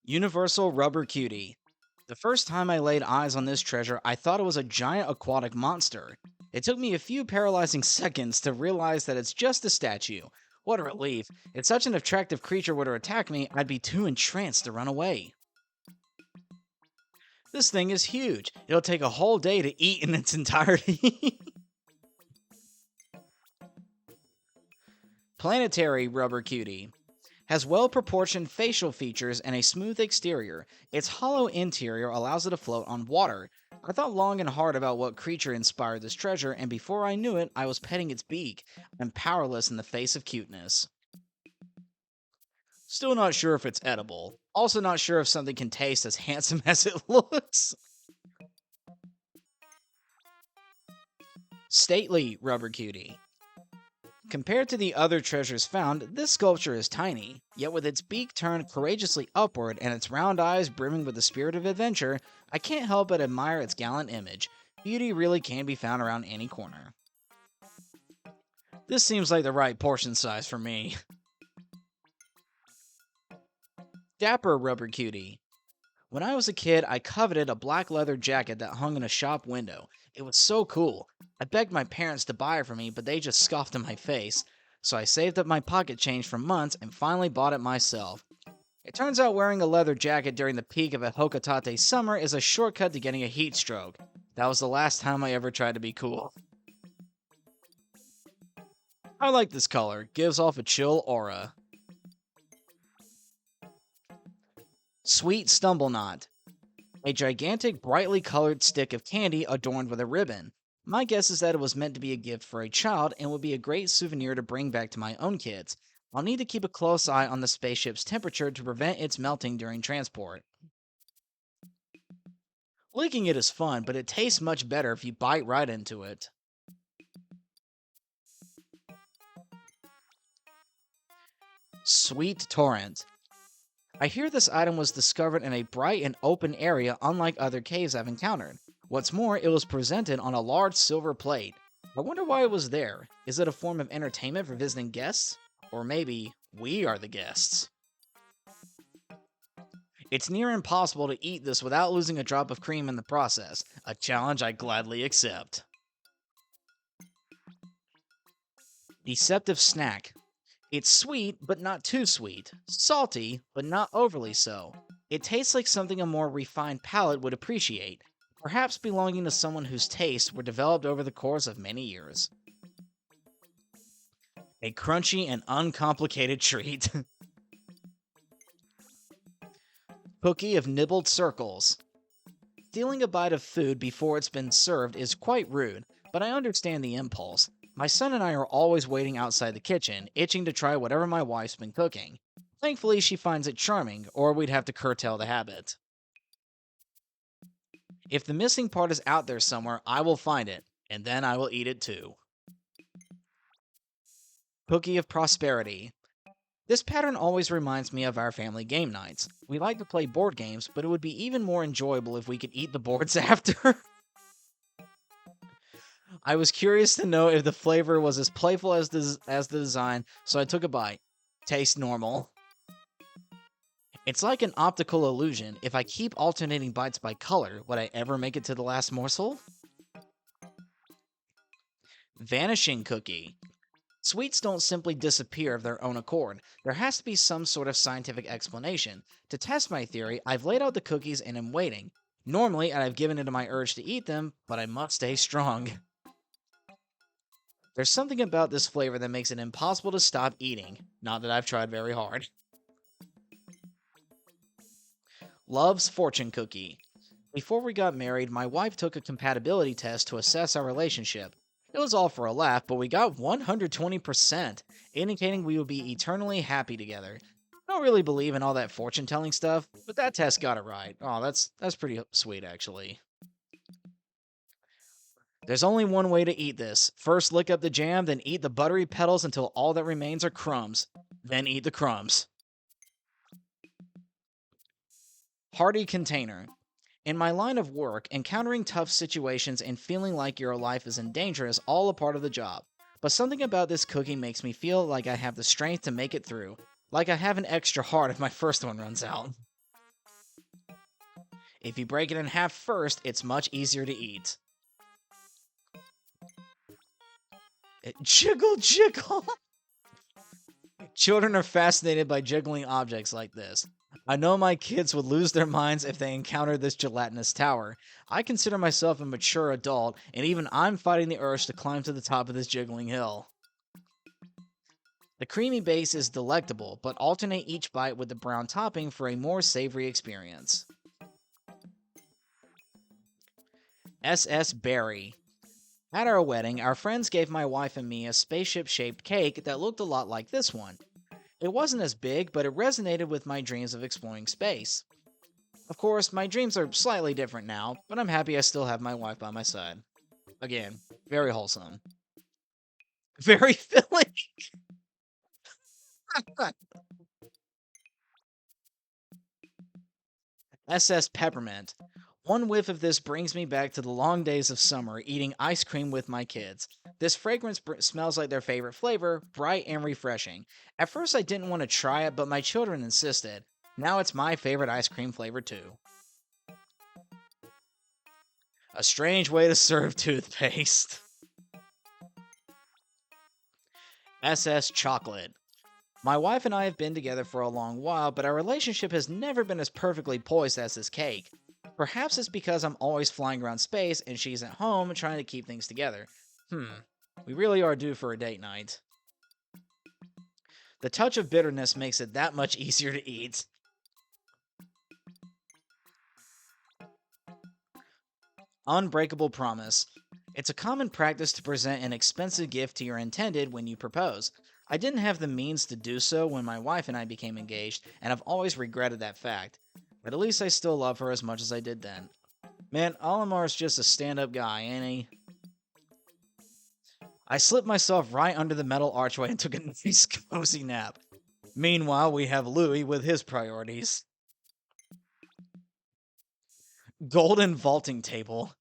Universal Rubber Cutie. The first time I laid eyes on this treasure, I thought it was a giant aquatic monster. It took me a few paralyzing seconds to realize that it's just a statue. What a relief. If such an attractive creature were to attack me, I'd be too entranced to run away. This thing is huge. It'll take a whole day to eat in its entirety. Planetary Rubber Cutie. Has well proportioned facial features and a smooth exterior. Its hollow interior allows it to float on water. I thought long and hard about what creature inspired this treasure, and before I knew it, I was petting its beak. I'm powerless in the face of cuteness. Still not sure if it's edible. Also, not sure if something can taste as handsome as it looks. Stately Rubber Cutie. Compared to the other treasures found, this sculpture is tiny, yet with its beak turned courageously upward and its round eyes brimming with the spirit of adventure, I can't help but admire its gallant image. Beauty really can be found around any corner. This seems like the right portion size for me. Dapper Rubber Cutie. When I was a kid, I coveted a black leather jacket that hung in a shop window. It was so cool. I begged my parents to buy it for me, but they just scoffed in my face. So I saved up my pocket change for months and finally bought it myself. It turns out wearing a leather jacket during the peak of a Hokotate summer is a shortcut to getting a heat stroke. That was the last time I ever tried to be cool. I like this color. Gives off a chill aura. Sweet Stumble Knot. A gigantic, brightly colored stick of candy adorned with a ribbon. My guess is that it was meant to be a gift for a child and would be a great souvenir to bring back to my own kids. I'll need to keep a close eye on the spaceship's temperature to prevent its melting during transport. Licking it is fun, but it tastes much better if you bite right into it. Sweet Torrent. I hear this item was discovered in a bright and open area unlike other caves I've encountered. What's more, it was presented on a large silver plate. I wonder why it was there. Is it a form of entertainment for visiting guests? Or maybe we are the guests. It's near impossible to eat this without losing a drop of cream in the process, a challenge I gladly accept. Deceptive Snack. It's sweet, but not too sweet. Salty, but not overly so. It tastes like something a more refined palate would appreciate, perhaps belonging to someone whose tastes were developed over the course of many years. A crunchy and uncomplicated treat. Cookie of Nibbled Circles. Stealing a bite of food before it's been served is quite rude, but I understand the impulse. My son and I are always waiting outside the kitchen, itching to try whatever my wife's been cooking. Thankfully, she finds it charming, or we'd have to curtail the habit. If the missing part is out there somewhere, I will find it, and then I will eat it too. Cookie of Prosperity. This pattern always reminds me of our family game nights. We like to play board games, but it would be even more enjoyable if we could eat the boards after. I was curious to know if the flavor was as playful as the design, so I took a bite. Tastes normal. It's like an optical illusion. If I keep alternating bites by color, would I ever make it to the last morsel? Vanishing Cookie. Sweets don't simply disappear of their own accord. There has to be some sort of scientific explanation. To test my theory, I've laid out the cookies and am waiting. Normally, I'd have given into my urge to eat them, but I must stay strong. There's something about this flavor that makes it impossible to stop eating. Not that I've tried very hard. Love's Fortune Cookie. Before we got married, my wife took a compatibility test to assess our relationship. It was all for a laugh, but we got 120%, indicating we would be eternally happy together. I don't really believe in all that fortune telling stuff, but that test got it right. Oh, that's pretty sweet actually. There's only one way to eat this. First lick up the jam, then eat the buttery petals until all that remains are crumbs. Then eat the crumbs. Hardy Container. In my line of work, encountering tough situations and feeling like your life is in danger is all a part of the job. But something about this cookie makes me feel like I have the strength to make it through. Like I have an extra heart if my first one runs out. If you break it in half first, it's much easier to eat. Jiggle, jiggle! Children are fascinated by jiggling objects like this. I know my kids would lose their minds if they encountered this gelatinous tower. I consider myself a mature adult, and even I'm fighting the urge to climb to the top of this jiggling hill. The creamy base is delectable, but alternate each bite with the brown topping for a more savory experience. SS Berry. At our wedding, our friends gave my wife and me a spaceship-shaped cake that looked a lot like this one. It wasn't as big, but it resonated with my dreams of exploring space. Of course, my dreams are slightly different now, but I'm happy I still have my wife by my side. Again, very wholesome. Very filling. SS Peppermint. One whiff of this brings me back to the long days of summer eating ice cream with my kids. This fragrance smells like their favorite flavor, bright and refreshing. At first I didn't want to try it, but my children insisted. Now it's my favorite ice cream flavor too. A strange way to serve toothpaste. SS Chocolate. My wife and I have been together for a long while, but our relationship has never been as perfectly poised as this cake. Perhaps it's because I'm always flying around space and she's at home trying to keep things together. We really are due for a date night. The touch of bitterness makes it that much easier to eat. Unbreakable Promise. It's a common practice to present an expensive gift to your intended when you propose. I didn't have the means to do so when my wife and I became engaged, and I've always regretted that fact. But at least I still love her as much as I did then. Man, Olimar's just a stand-up guy, ain't he? I slipped myself right under the metal archway and took a nice cozy nap. Meanwhile, we have Louie with his priorities. Golden Vaulting Table.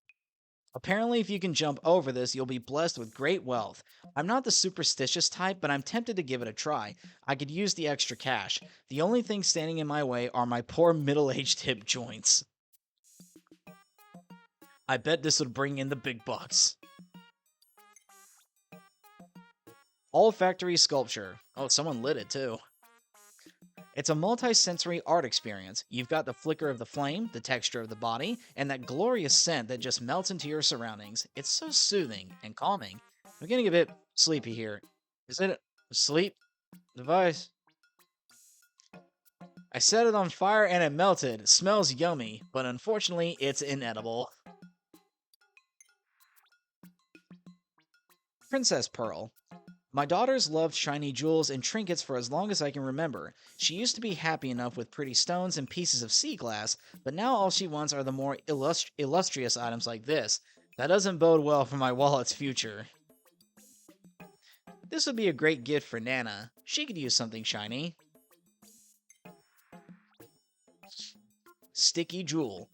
Apparently, if you can jump over this, you'll be blessed with great wealth. I'm not the superstitious type, but I'm tempted to give it a try. I could use the extra cash. The only thing standing in my way are my poor middle-aged hip joints. I bet this would bring in the big bucks. Olfactory Sculpture. Oh, someone lit it too. It's a multi-sensory art experience. You've got the flicker of the flame, the texture of the body, and that glorious scent that just melts into your surroundings. It's so soothing and calming. I'm getting a bit sleepy here. Is it a sleep device? I set it on fire and it melted. It smells yummy, but unfortunately, it's inedible. Princess Pearl. My daughters loved shiny jewels and trinkets for as long as I can remember. She used to be happy enough with pretty stones and pieces of sea glass, but now all she wants are the more illustrious items like this. That doesn't bode well for my wallet's future. This would be a great gift for Nana. She could use something shiny. Sticky Jewel.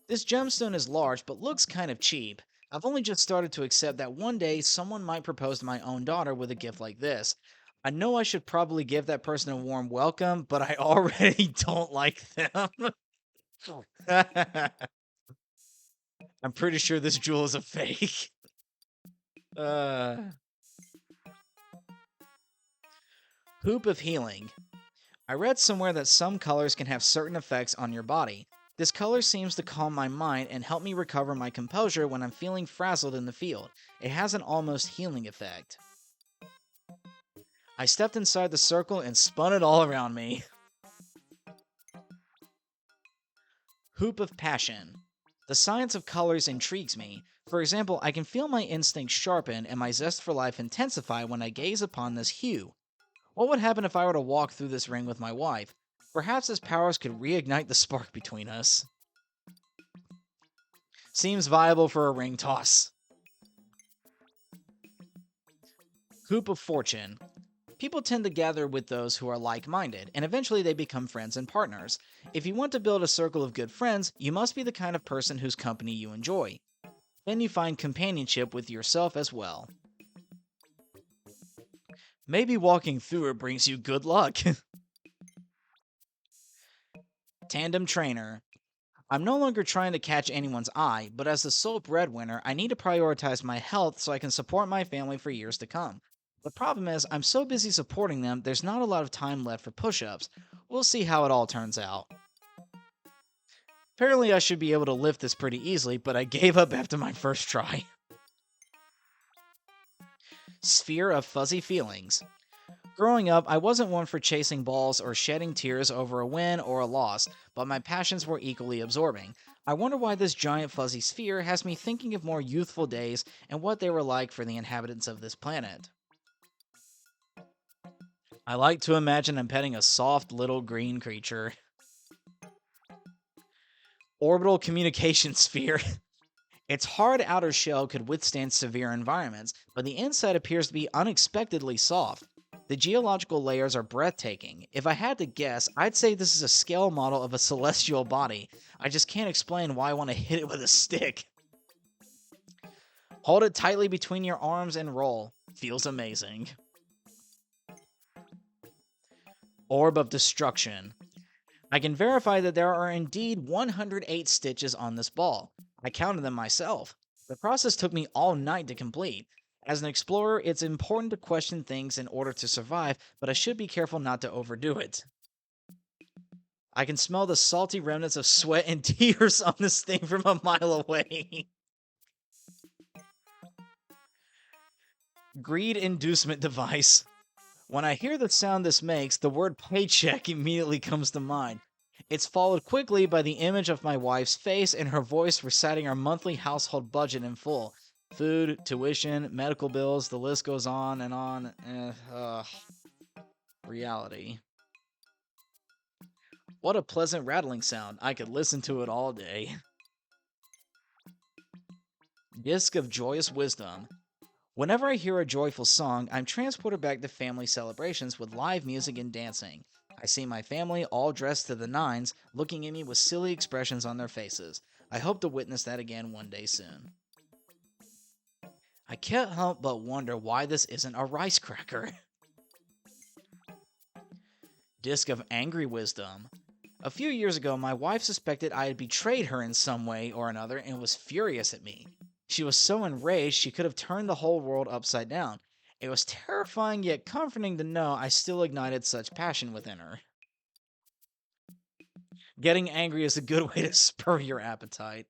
This gemstone is large, but looks kind of cheap. I've only just started to accept that one day someone might propose to my own daughter with a gift like this. I know I should probably give that person a warm welcome, but I already don't like them. I'm pretty sure this jewel is a fake. Hoop of Healing. I read somewhere that some colors can have certain effects on your body. This color seems to calm my mind and help me recover my composure when I'm feeling frazzled in the field. It has an almost healing effect. I stepped inside the circle and spun it all around me. Hoop of Passion. The science of colors intrigues me. For example, I can feel my instincts sharpen and my zest for life intensify when I gaze upon this hue. What would happen if I were to walk through this ring with my wife? Perhaps his powers could reignite the spark between us. Seems viable for a ring toss. Hoop of Fortune. People tend to gather with those who are like-minded, and eventually they become friends and partners. If you want to build a circle of good friends, you must be the kind of person whose company you enjoy. Then you find companionship with yourself as well. Maybe walking through it brings you good luck. Tandem Trainer. I'm no longer trying to catch anyone's eye, but as the sole breadwinner, I need to prioritize my health so I can support my family for years to come. The problem is, I'm so busy supporting them, there's not a lot of time left for push ups. We'll see how it all turns out. Apparently, I should be able to lift this pretty easily, but I gave up after my first try. Sphere of fuzzy feelings. Growing up, I wasn't one for chasing balls or shedding tears over a win or a loss, but my passions were equally absorbing. I wonder why this giant fuzzy sphere has me thinking of more youthful days and what they were like for the inhabitants of this planet. I like to imagine I'm petting a soft little green creature. Orbital communication sphere. Its hard outer shell could withstand severe environments, but the inside appears to be unexpectedly soft. The geological layers are breathtaking. If I had to guess, I'd say this is a scale model of a celestial body. I just can't explain why I want to hit it with a stick. Hold it tightly between your arms and roll. Feels amazing. Orb of Destruction. I can verify that there are indeed 108 stitches on this ball. I counted them myself. The process took me all night to complete. As an explorer, it's important to question things in order to survive, but I should be careful not to overdo it. I can smell the salty remnants of sweat and tears on this thing from a mile away. Greed inducement device. When I hear the sound this makes, the word paycheck immediately comes to mind. It's followed quickly by the image of my wife's face and her voice reciting our monthly household budget in full. Food, tuition, medical bills, the list goes on and on. Reality. What a pleasant rattling sound. I could listen to it all day. Disc of Joyous Wisdom. Whenever I hear a joyful song, I'm transported back to family celebrations with live music and dancing. I see my family all dressed to the nines, looking at me with silly expressions on their faces. I hope to witness that again one day soon. I can't help but wonder why this isn't a rice cracker. Disc of Angry Wisdom. A few years ago, my wife suspected I had betrayed her in some way or another and was furious at me. She was so enraged she could have turned the whole world upside down. It was terrifying yet comforting to know I still ignited such passion within her. Getting angry is a good way to spur your appetite.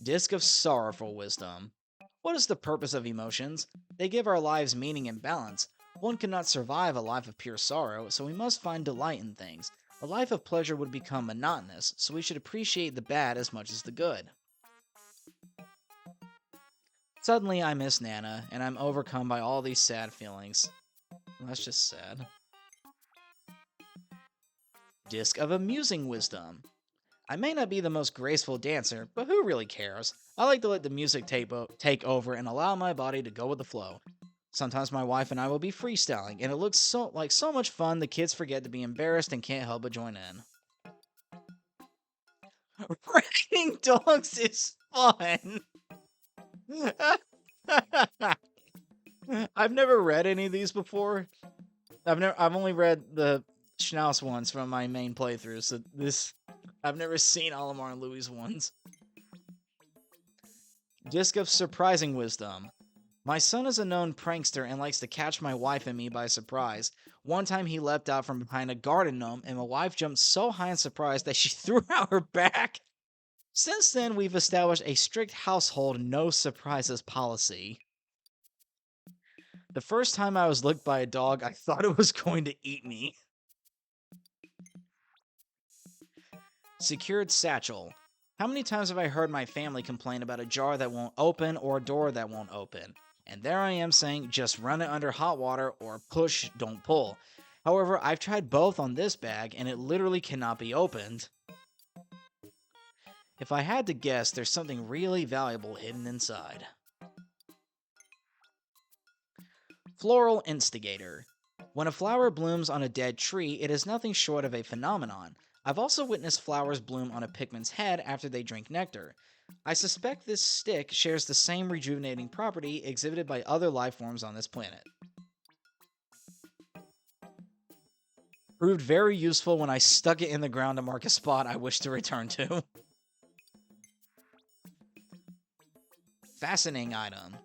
Disc of Sorrowful Wisdom. What is the purpose of emotions? They give our lives meaning and balance. One cannot survive a life of pure sorrow, so we must find delight in things. A life of pleasure would become monotonous, so we should appreciate the bad as much as the good. Suddenly, I miss Nana, and I'm overcome by all these sad feelings. Well, that's just sad. Disc of Amusing Wisdom. I may not be the most graceful dancer, but who really cares? I like to let the music take over and allow my body to go with the flow. Sometimes my wife and I will be freestyling, and it looks so much fun the kids forget to be embarrassed and can't help but join in. Wrecking dogs is fun. I've never read any of these before. I've only read the Schnauz ones from my main playthrough, so I've never seen Olimar and Louie's ones. Disc of Surprising Wisdom. My son is a known prankster and likes to catch my wife and me by surprise. One time he leapt out from behind a garden gnome, and my wife jumped so high in surprise that she threw out her back. Since then, we've established a strict household no surprises policy. The first time I was licked by a dog, I thought it was going to eat me. Secured Satchel. How many times have I heard my family complain about a jar that won't open or a door that won't open? And there I am saying just run it under hot water or push, don't pull. However, I've tried both on this bag and it literally cannot be opened. If I had to guess, there's something really valuable hidden inside. Floral Instigator. When a flower blooms on a dead tree, it is nothing short of a phenomenon. I've also witnessed flowers bloom on a Pikmin's head after they drink nectar. I suspect this stick shares the same rejuvenating property exhibited by other life forms on this planet. Proved very useful when I stuck it in the ground to mark a spot I wish to return to. Fascinating item.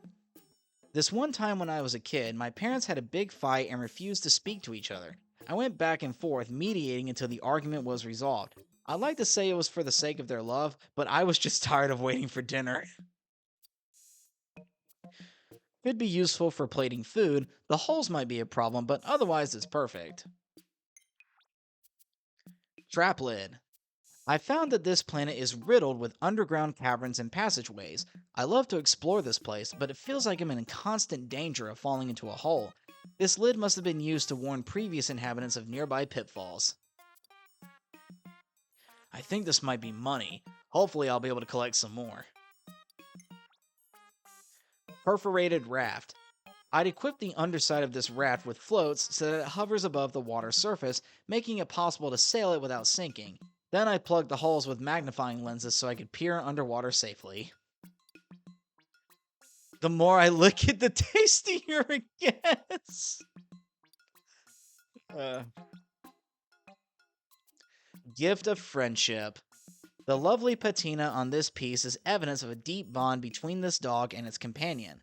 This one time when I was a kid, my parents had a big fight and refused to speak to each other. I went back and forth, mediating until the argument was resolved. I'd like to say it was for the sake of their love, but I was just tired of waiting for dinner. Could be useful for plating food, the holes might be a problem, but otherwise it's perfect. Trap lid. I found that this planet is riddled with underground caverns and passageways. I love to explore this place, but it feels like I'm in constant danger of falling into a hole. This lid must have been used to warn previous inhabitants of nearby pitfalls. I think this might be money. Hopefully I'll be able to collect some more. Perforated raft. I'd equip the underside of this raft with floats so that it hovers above the water surface, making it possible to sail it without sinking. Then I plugged the holes with magnifying lenses so I could peer underwater safely. The more I look at the tastier it gets. Gift of friendship. The lovely patina on this piece is evidence of a deep bond between this dog and its companion.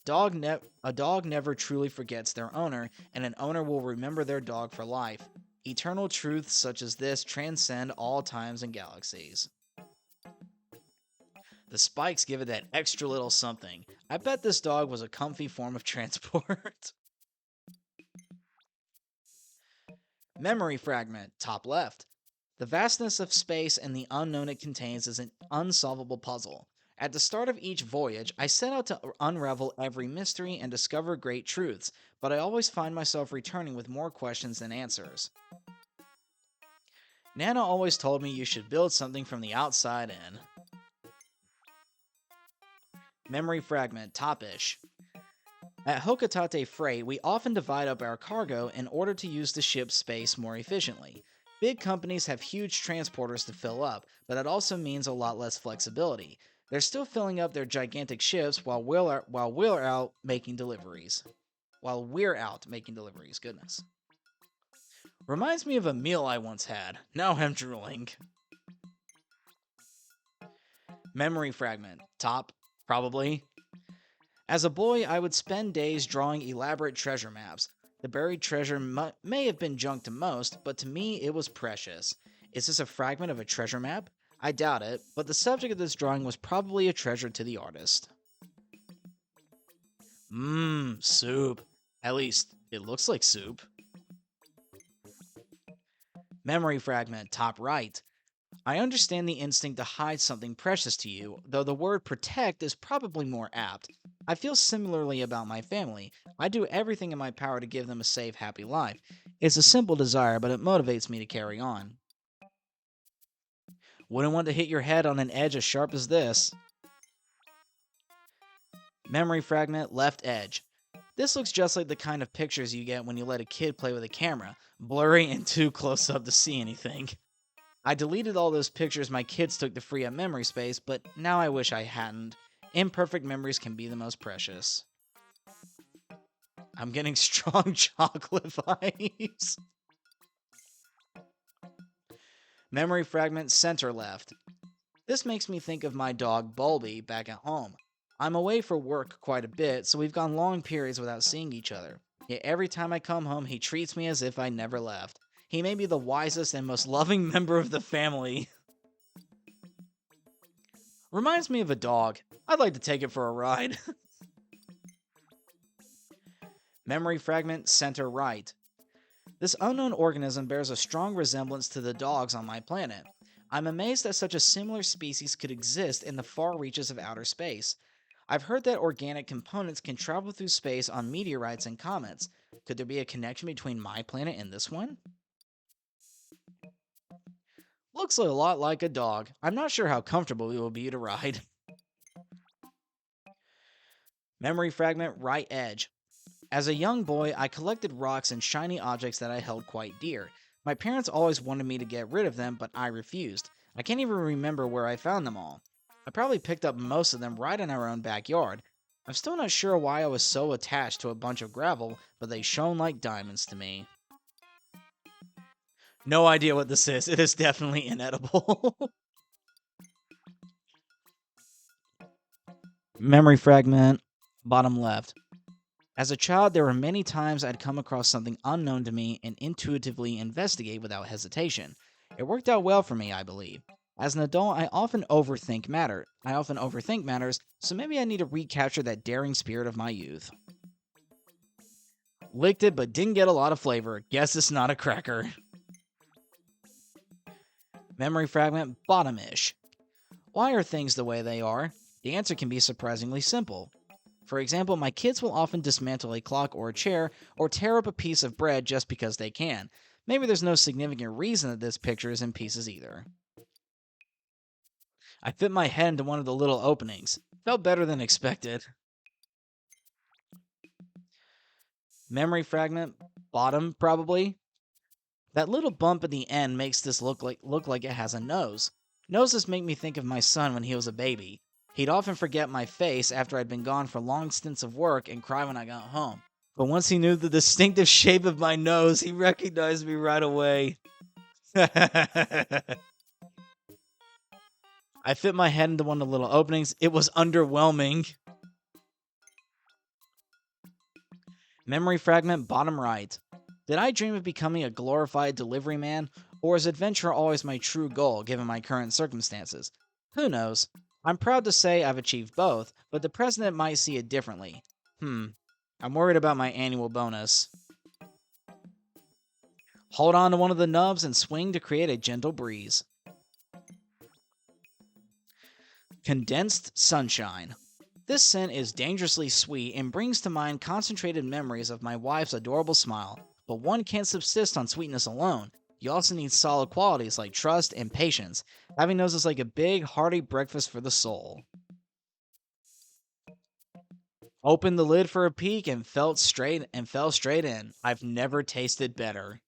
A dog never truly forgets their owner, and an owner will remember their dog for life. Eternal truths such as this transcend all times and galaxies. The spikes give it that extra little something. I bet this dog was a comfy form of transport. Memory fragment, top left. The vastness of space and the unknown it contains is an unsolvable puzzle. At the start of each voyage, I set out to unravel every mystery and discover great truths, but I always find myself returning with more questions than answers. Nana always told me you should build something from the outside in. Memory fragment, top-ish. At Hokotate Freight, we often divide up our cargo in order to use the ship's space more efficiently. Big companies have huge transporters to fill up, but that also means a lot less flexibility. They're still filling up their gigantic ships while we're out making deliveries. Goodness. Reminds me of a meal I once had. Now I'm drooling. Memory fragment. Top, probably. As a boy, I would spend days drawing elaborate treasure maps. The buried treasure may have been junk to most, but to me it was precious. Is this a fragment of a treasure map? I doubt it, but the subject of this drawing was probably a treasure to the artist. Soup. At least, it looks like soup. Memory fragment, top right. I understand the instinct to hide something precious to you, though the word protect is probably more apt. I feel similarly about my family. I do everything in my power to give them a safe, happy life. It's a simple desire, but it motivates me to carry on. Wouldn't want to hit your head on an edge as sharp as this. Memory fragment, left edge. This looks just like the kind of pictures you get when you let a kid play with a camera, blurry and too close up to see anything. I deleted all those pictures my kids took to free up memory space, but now I wish I hadn't. Imperfect memories can be the most precious. I'm getting strong chocolate vibes. Memory fragment, center left. This makes me think of my dog Bulby back at home. I'm away for work quite a bit, so we've gone long periods without seeing each other. Yet every time I come home, he treats me as if I never left. He may be the wisest and most loving member of the family. Reminds me of a dog. I'd like to take it for a ride. Memory fragment, center right. This unknown organism bears a strong resemblance to the dogs on my planet. I'm amazed that such a similar species could exist in the far reaches of outer space. I've heard that organic components can travel through space on meteorites and comets. Could there be a connection between my planet and this one? Looks a lot like a dog. I'm not sure how comfortable it will be to ride. Memory fragment, right edge. As a young boy, I collected rocks and shiny objects that I held quite dear. My parents always wanted me to get rid of them, but I refused. I can't even remember where I found them all. I probably picked up most of them right in our own backyard. I'm still not sure why I was so attached to a bunch of gravel, but they shone like diamonds to me. No idea what this is. It is definitely inedible. Memory fragment, bottom left. As a child, there were many times I'd come across something unknown to me and intuitively investigate without hesitation. It worked out well for me, I believe. As an adult, I often overthink matters, so maybe I need to recapture that daring spirit of my youth. Licked it, but didn't get a lot of flavor. Guess it's not a cracker. Memory fragment, bottom-ish. Why are things the way they are? The answer can be surprisingly simple. For example, my kids will often dismantle a clock or a chair, or tear up a piece of bread just because they can. Maybe there's no significant reason that this picture is in pieces either. I fit my head into one of the little openings. Felt better than expected. Memory fragment, bottom probably. That little bump at the end makes this look like it has a nose. Noses make me think of my son when he was a baby. He'd often forget my face after I'd been gone for long stints of work and cry when I got home. But once he knew the distinctive shape of my nose, he recognized me right away. I fit my head into one of the little openings. It was underwhelming. Memory fragment, bottom right. Did I dream of becoming a glorified delivery man, or is adventure always my true goal given my current circumstances? Who knows? I'm proud to say I've achieved both, but the president might see it differently. I'm worried about my annual bonus. Hold on to one of the nubs and swing to create a gentle breeze. Condensed sunshine. This scent is dangerously sweet and brings to mind concentrated memories of my wife's adorable smile. But one can't subsist on sweetness alone. You also need solid qualities like trust and patience. Having those is like a big, hearty breakfast for the soul. Opened the lid for a peek and fell straight in. I've never tasted better.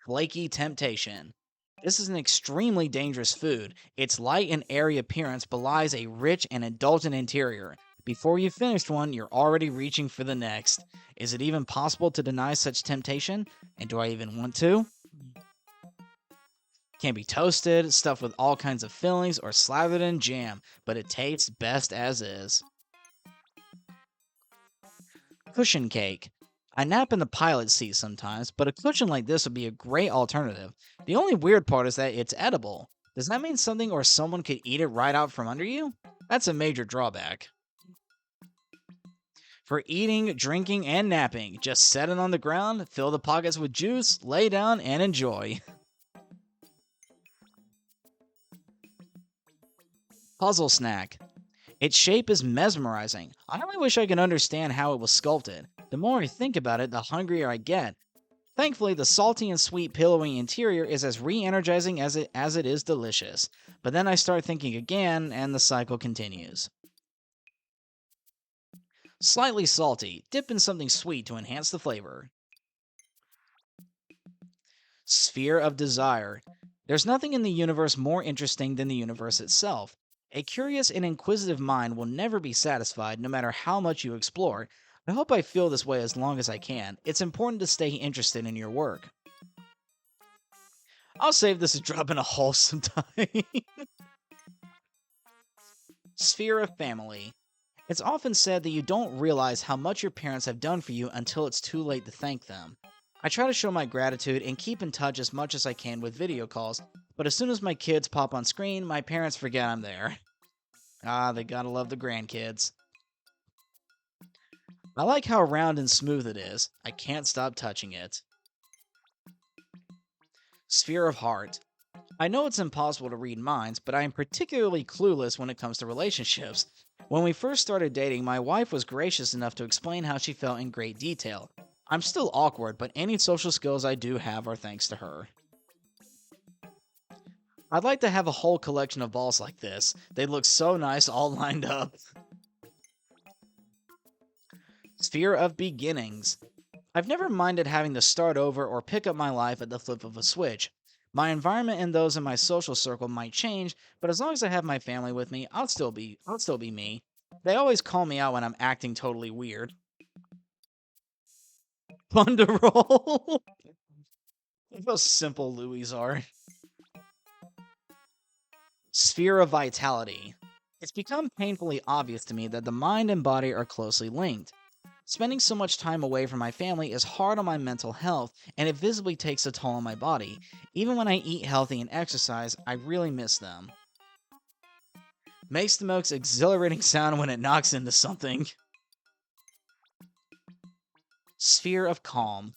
Flaky temptation. This is an extremely dangerous food. Its light and airy appearance belies a rich and indulgent interior. Before you've finished one, you're already reaching for the next. Is it even possible to deny such temptation? And do I even want to? Can be toasted, stuffed with all kinds of fillings, or slathered in jam, but it tastes best as is. Cushion cake. I nap in the pilot seat sometimes, but a cushion like this would be a great alternative. The only weird part is that it's edible. Does that mean something or someone could eat it right out from under you? That's a major drawback. For eating, drinking, and napping, just set it on the ground, fill the pockets with juice, lay down, and enjoy. Puzzle snack. Its shape is mesmerizing. I only wish I could understand how it was sculpted. The more I think about it, the hungrier I get. Thankfully, the salty and sweet pillowy interior is as re-energizing as it is delicious. But then I start thinking again, and the cycle continues. Slightly salty. Dip in something sweet to enhance the flavor. Sphere of desire. There's nothing in the universe more interesting than the universe itself. A curious and inquisitive mind will never be satisfied no matter how much you explore. I hope I feel this way as long as I can. It's important to stay interested in your work. I'll save this a drop in a hole sometime. Sphere of family. It's often said that you don't realize how much your parents have done for you until it's too late to thank them. I try to show my gratitude and keep in touch as much as I can with video calls, but as soon as my kids pop on screen, my parents forget I'm there. They gotta love the grandkids. I like how round and smooth it is. I can't stop touching it. Sphere of heart. I know it's impossible to read minds, but I am particularly clueless when it comes to relationships. When we first started dating, my wife was gracious enough to explain how she felt in great detail. I'm still awkward, but any social skills I do have are thanks to her. I'd like to have a whole collection of balls like this. They'd look so nice all lined up. Sphere of beginnings. I've never minded having to start over or pick up my life at the flip of a switch. My environment and those in my social circle might change, but as long as I have my family with me, I'll still be me. They always call me out when I'm acting totally weird. Fun to roll. How simple Louis are. Sphere of vitality. It's become painfully obvious to me that the mind and body are closely linked. Spending so much time away from my family is hard on my mental health, and it visibly takes a toll on my body. Even when I eat healthy and exercise, I really miss them. Makes the most exhilarating sound when it knocks into something. Sphere of calm.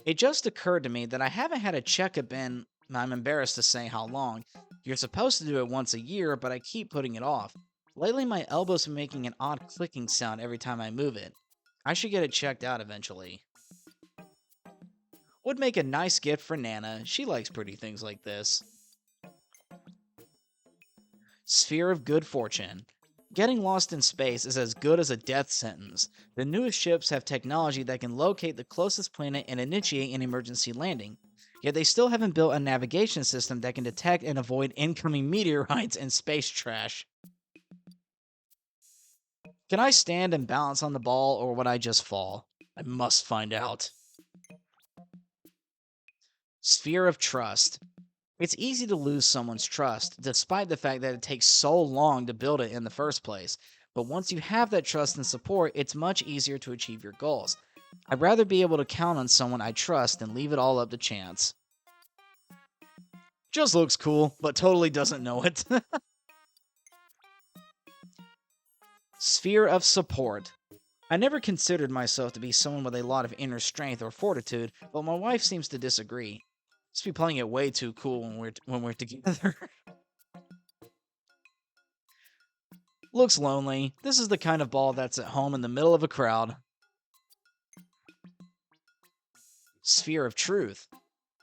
It just occurred to me that I haven't had a checkup in, I'm embarrassed to say how long. You're supposed to do it once a year, but I keep putting it off. Lately, my elbow's been making an odd clicking sound every time I move it. I should get it checked out eventually. Would make a nice gift for Nana. She likes pretty things like this. Sphere of good fortune. Getting lost in space is as good as a death sentence. The newest ships have technology that can locate the closest planet and initiate an emergency landing. Yet they still haven't built a navigation system that can detect and avoid incoming meteorites and space trash. Can I stand and balance on the ball, or would I just fall? I must find out. Sphere of trust. It's easy to lose someone's trust, despite the fact that it takes so long to build it in the first place. But once you have that trust and support, it's much easier to achieve your goals. I'd rather be able to count on someone I trust than leave it all up to chance. Just looks cool, but totally doesn't know it. Sphere of support. I never considered myself to be someone with a lot of inner strength or fortitude, but my wife seems to disagree. Must be playing it way too cool when we're together. Looks lonely. This is the kind of ball that's at home in the middle of a crowd. Sphere of truth.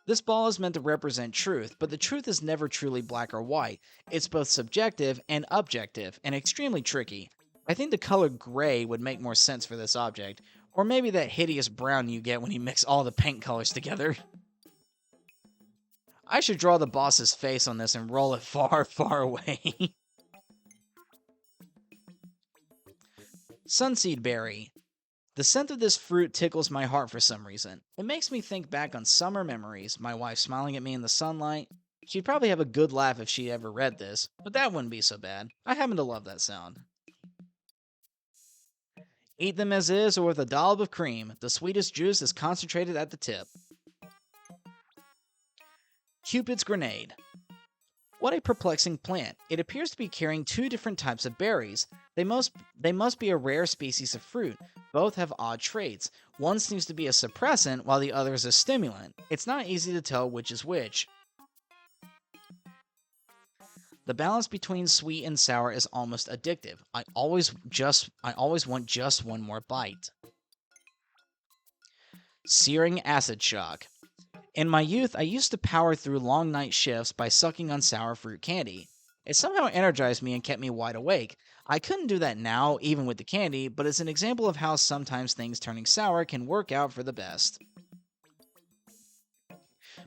This ball is meant to represent truth, but the truth is never truly black or white. It's both subjective and objective, and extremely tricky. I think the color gray would make more sense for this object, or maybe that hideous brown you get when you mix all the paint colors together. I should draw the boss's face on this and roll it far, far away. Sunseed berry. The scent of this fruit tickles my heart for some reason. It makes me think back on summer memories, my wife smiling at me in the sunlight. She'd probably have a good laugh if she ever read this, but that wouldn't be so bad. I happen to love that sound. Eat them as is or with a dollop of cream. The sweetest juice is concentrated at the tip. Cupid's grenade. What a perplexing plant. It appears to be carrying two different types of berries. They must be a rare species of fruit. Both have odd traits. One seems to be a suppressant while the other is a stimulant. It's not easy to tell which is which. The balance between sweet and sour is almost addictive. I always want just one more bite. Searing acid shock. In my youth, I used to power through long night shifts by sucking on sour fruit candy. It somehow energized me and kept me wide awake. I couldn't do that now, even with the candy, but it's an example of how sometimes things turning sour can work out for the best.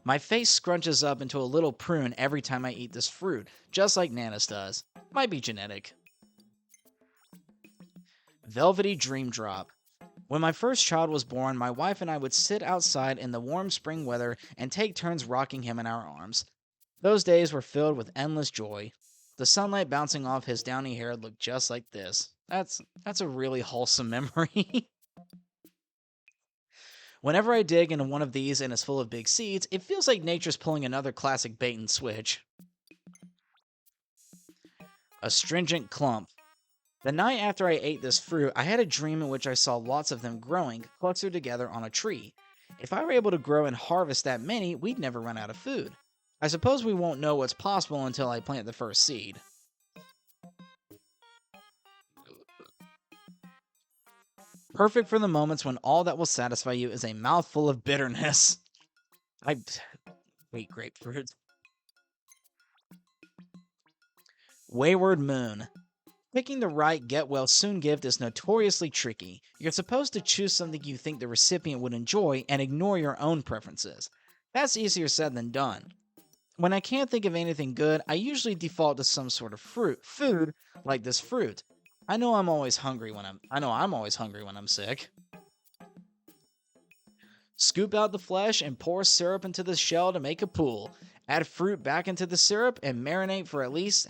My face scrunches up into a little prune every time I eat this fruit, just like Nana's does. Might be genetic. Velvety Dream Drop. When my first child was born, my wife and I would sit outside in the warm spring weather and take turns rocking him in our arms. Those days were filled with endless joy. The sunlight bouncing off his downy hair looked just like this. That's a really wholesome memory. Whenever I dig into one of these and it's full of big seeds, it feels like nature's pulling another classic bait and switch. Astringent clump. The night after I ate this fruit, I had a dream in which I saw lots of them growing, clustered together on a tree. If I were able to grow and harvest that many, we'd never run out of food. I suppose we won't know what's possible until I plant the first seed. Perfect for the moments when all that will satisfy you is a mouthful of bitterness. I hate grapefruit. Wayward Moon. Picking the right get-well-soon gift is notoriously tricky. You're supposed to choose something you think the recipient would enjoy and ignore your own preferences. That's easier said than done. When I can't think of anything good, I usually default to some sort of food, like this fruit. I know I'm always hungry when I'm sick. Scoop out the flesh and pour syrup into the shell to make a pool. Add fruit back into the syrup and marinate for at least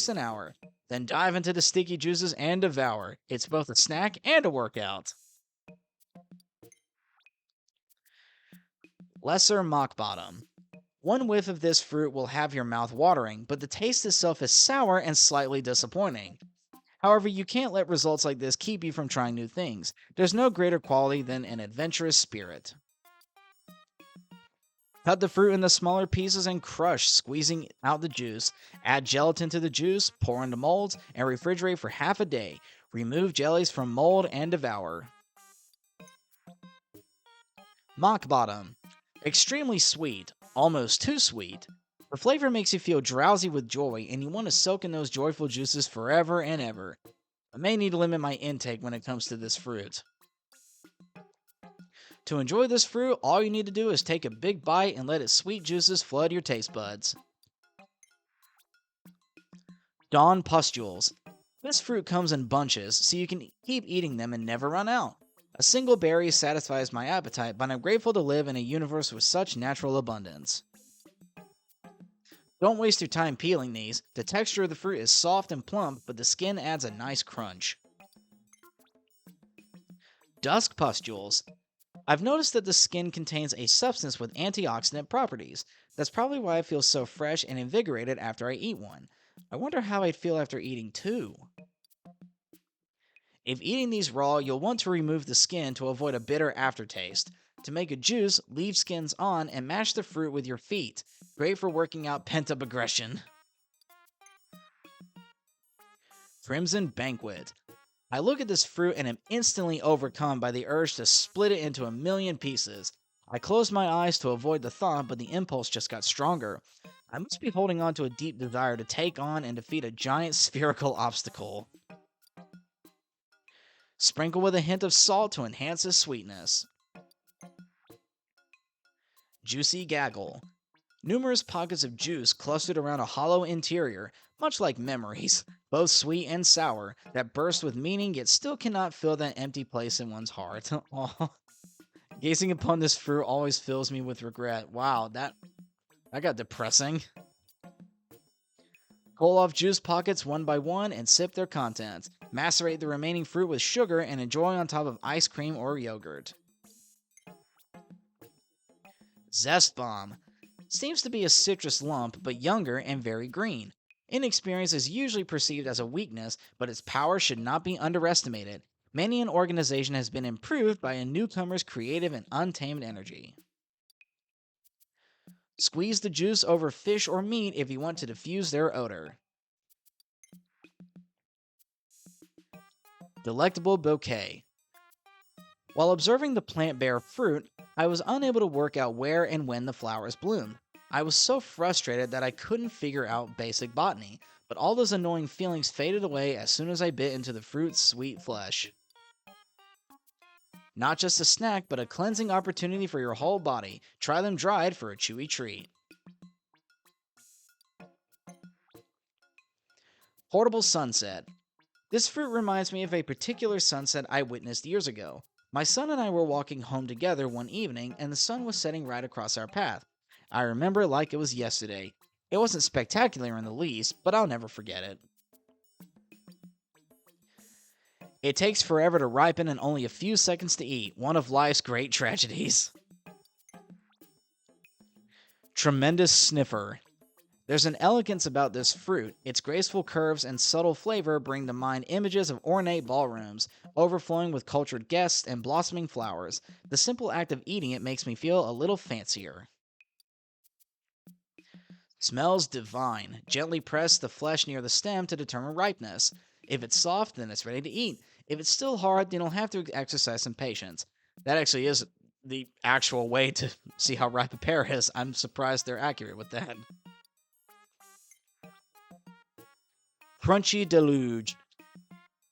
an hour. Then dive into the sticky juices and devour. It's both a snack and a workout. Lesser mock bottom. One whiff of this fruit will have your mouth watering, but the taste itself is sour and slightly disappointing. However, you can't let results like this keep you from trying new things. There's no greater quality than an adventurous spirit. Cut the fruit into smaller pieces and crush, squeezing out the juice. Add gelatin to the juice, pour into molds, and refrigerate for half a day. Remove jellies from mold and devour. Mock bottom. Extremely sweet, almost too sweet. The flavor makes you feel drowsy with joy, and you want to soak in those joyful juices forever and ever. I may need to limit my intake when it comes to this fruit. To enjoy this fruit, all you need to do is take a big bite and let its sweet juices flood your taste buds. Dawn pustules. This fruit comes in bunches, so you can keep eating them and never run out. A single berry satisfies my appetite, but I'm grateful to live in a universe with such natural abundance. Don't waste your time peeling these. The texture of the fruit is soft and plump, but the skin adds a nice crunch. Dusk pustules. I've noticed that the skin contains a substance with antioxidant properties. That's probably why I feel so fresh and invigorated after I eat one. I wonder how I'd feel after eating two. If eating these raw, you'll want to remove the skin to avoid a bitter aftertaste. To make a juice, leave skins on and mash the fruit with your feet. Great for working out pent-up aggression. Crimson Banquet. I look at this fruit and am instantly overcome by the urge to split it into a million pieces. I close my eyes to avoid the thought, but the impulse just got stronger. I must be holding on to a deep desire to take on and defeat a giant spherical obstacle. Sprinkle with a hint of salt to enhance its sweetness. Juicy Gaggle. Numerous pockets of juice clustered around a hollow interior, much like memories, both sweet and sour, that burst with meaning yet still cannot fill that empty place in one's heart. Aw. Gazing upon this fruit always fills me with regret. Wow, that got depressing. Pull off juice pockets one by one and sip their contents. Macerate the remaining fruit with sugar and enjoy on top of ice cream or yogurt. Zest Bomb. Seems to be a citrus lump, but younger and very green. Inexperience is usually perceived as a weakness, but its power should not be underestimated. Many an organization has been improved by a newcomer's creative and untamed energy. Squeeze the juice over fish or meat if you want to diffuse their odor. Delectable Bouquet. While observing the plant bear fruit, I was unable to work out where and when the flowers bloom. I was so frustrated that I couldn't figure out basic botany, but all those annoying feelings faded away as soon as I bit into the fruit's sweet flesh. Not just a snack, but a cleansing opportunity for your whole body. Try them dried for a chewy treat. Portable Sunset. This fruit reminds me of a particular sunset I witnessed years ago. My son and I were walking home together one evening, and the sun was setting right across our path. I remember it like it was yesterday. It wasn't spectacular in the least, but I'll never forget it. It takes forever to ripen and only a few seconds to eat, one of life's great tragedies. Tremendous Sniffer. There's an elegance about this fruit. Its graceful curves and subtle flavor bring to mind images of ornate ballrooms, overflowing with cultured guests and blossoming flowers. The simple act of eating it makes me feel a little fancier. Smells divine. Gently press the flesh near the stem to determine ripeness. If it's soft, then it's ready to eat. If it's still hard, then you'll have to exercise some patience. That actually is the actual way to see how ripe a pear is. I'm surprised they're accurate with that. Crunchy Deluge.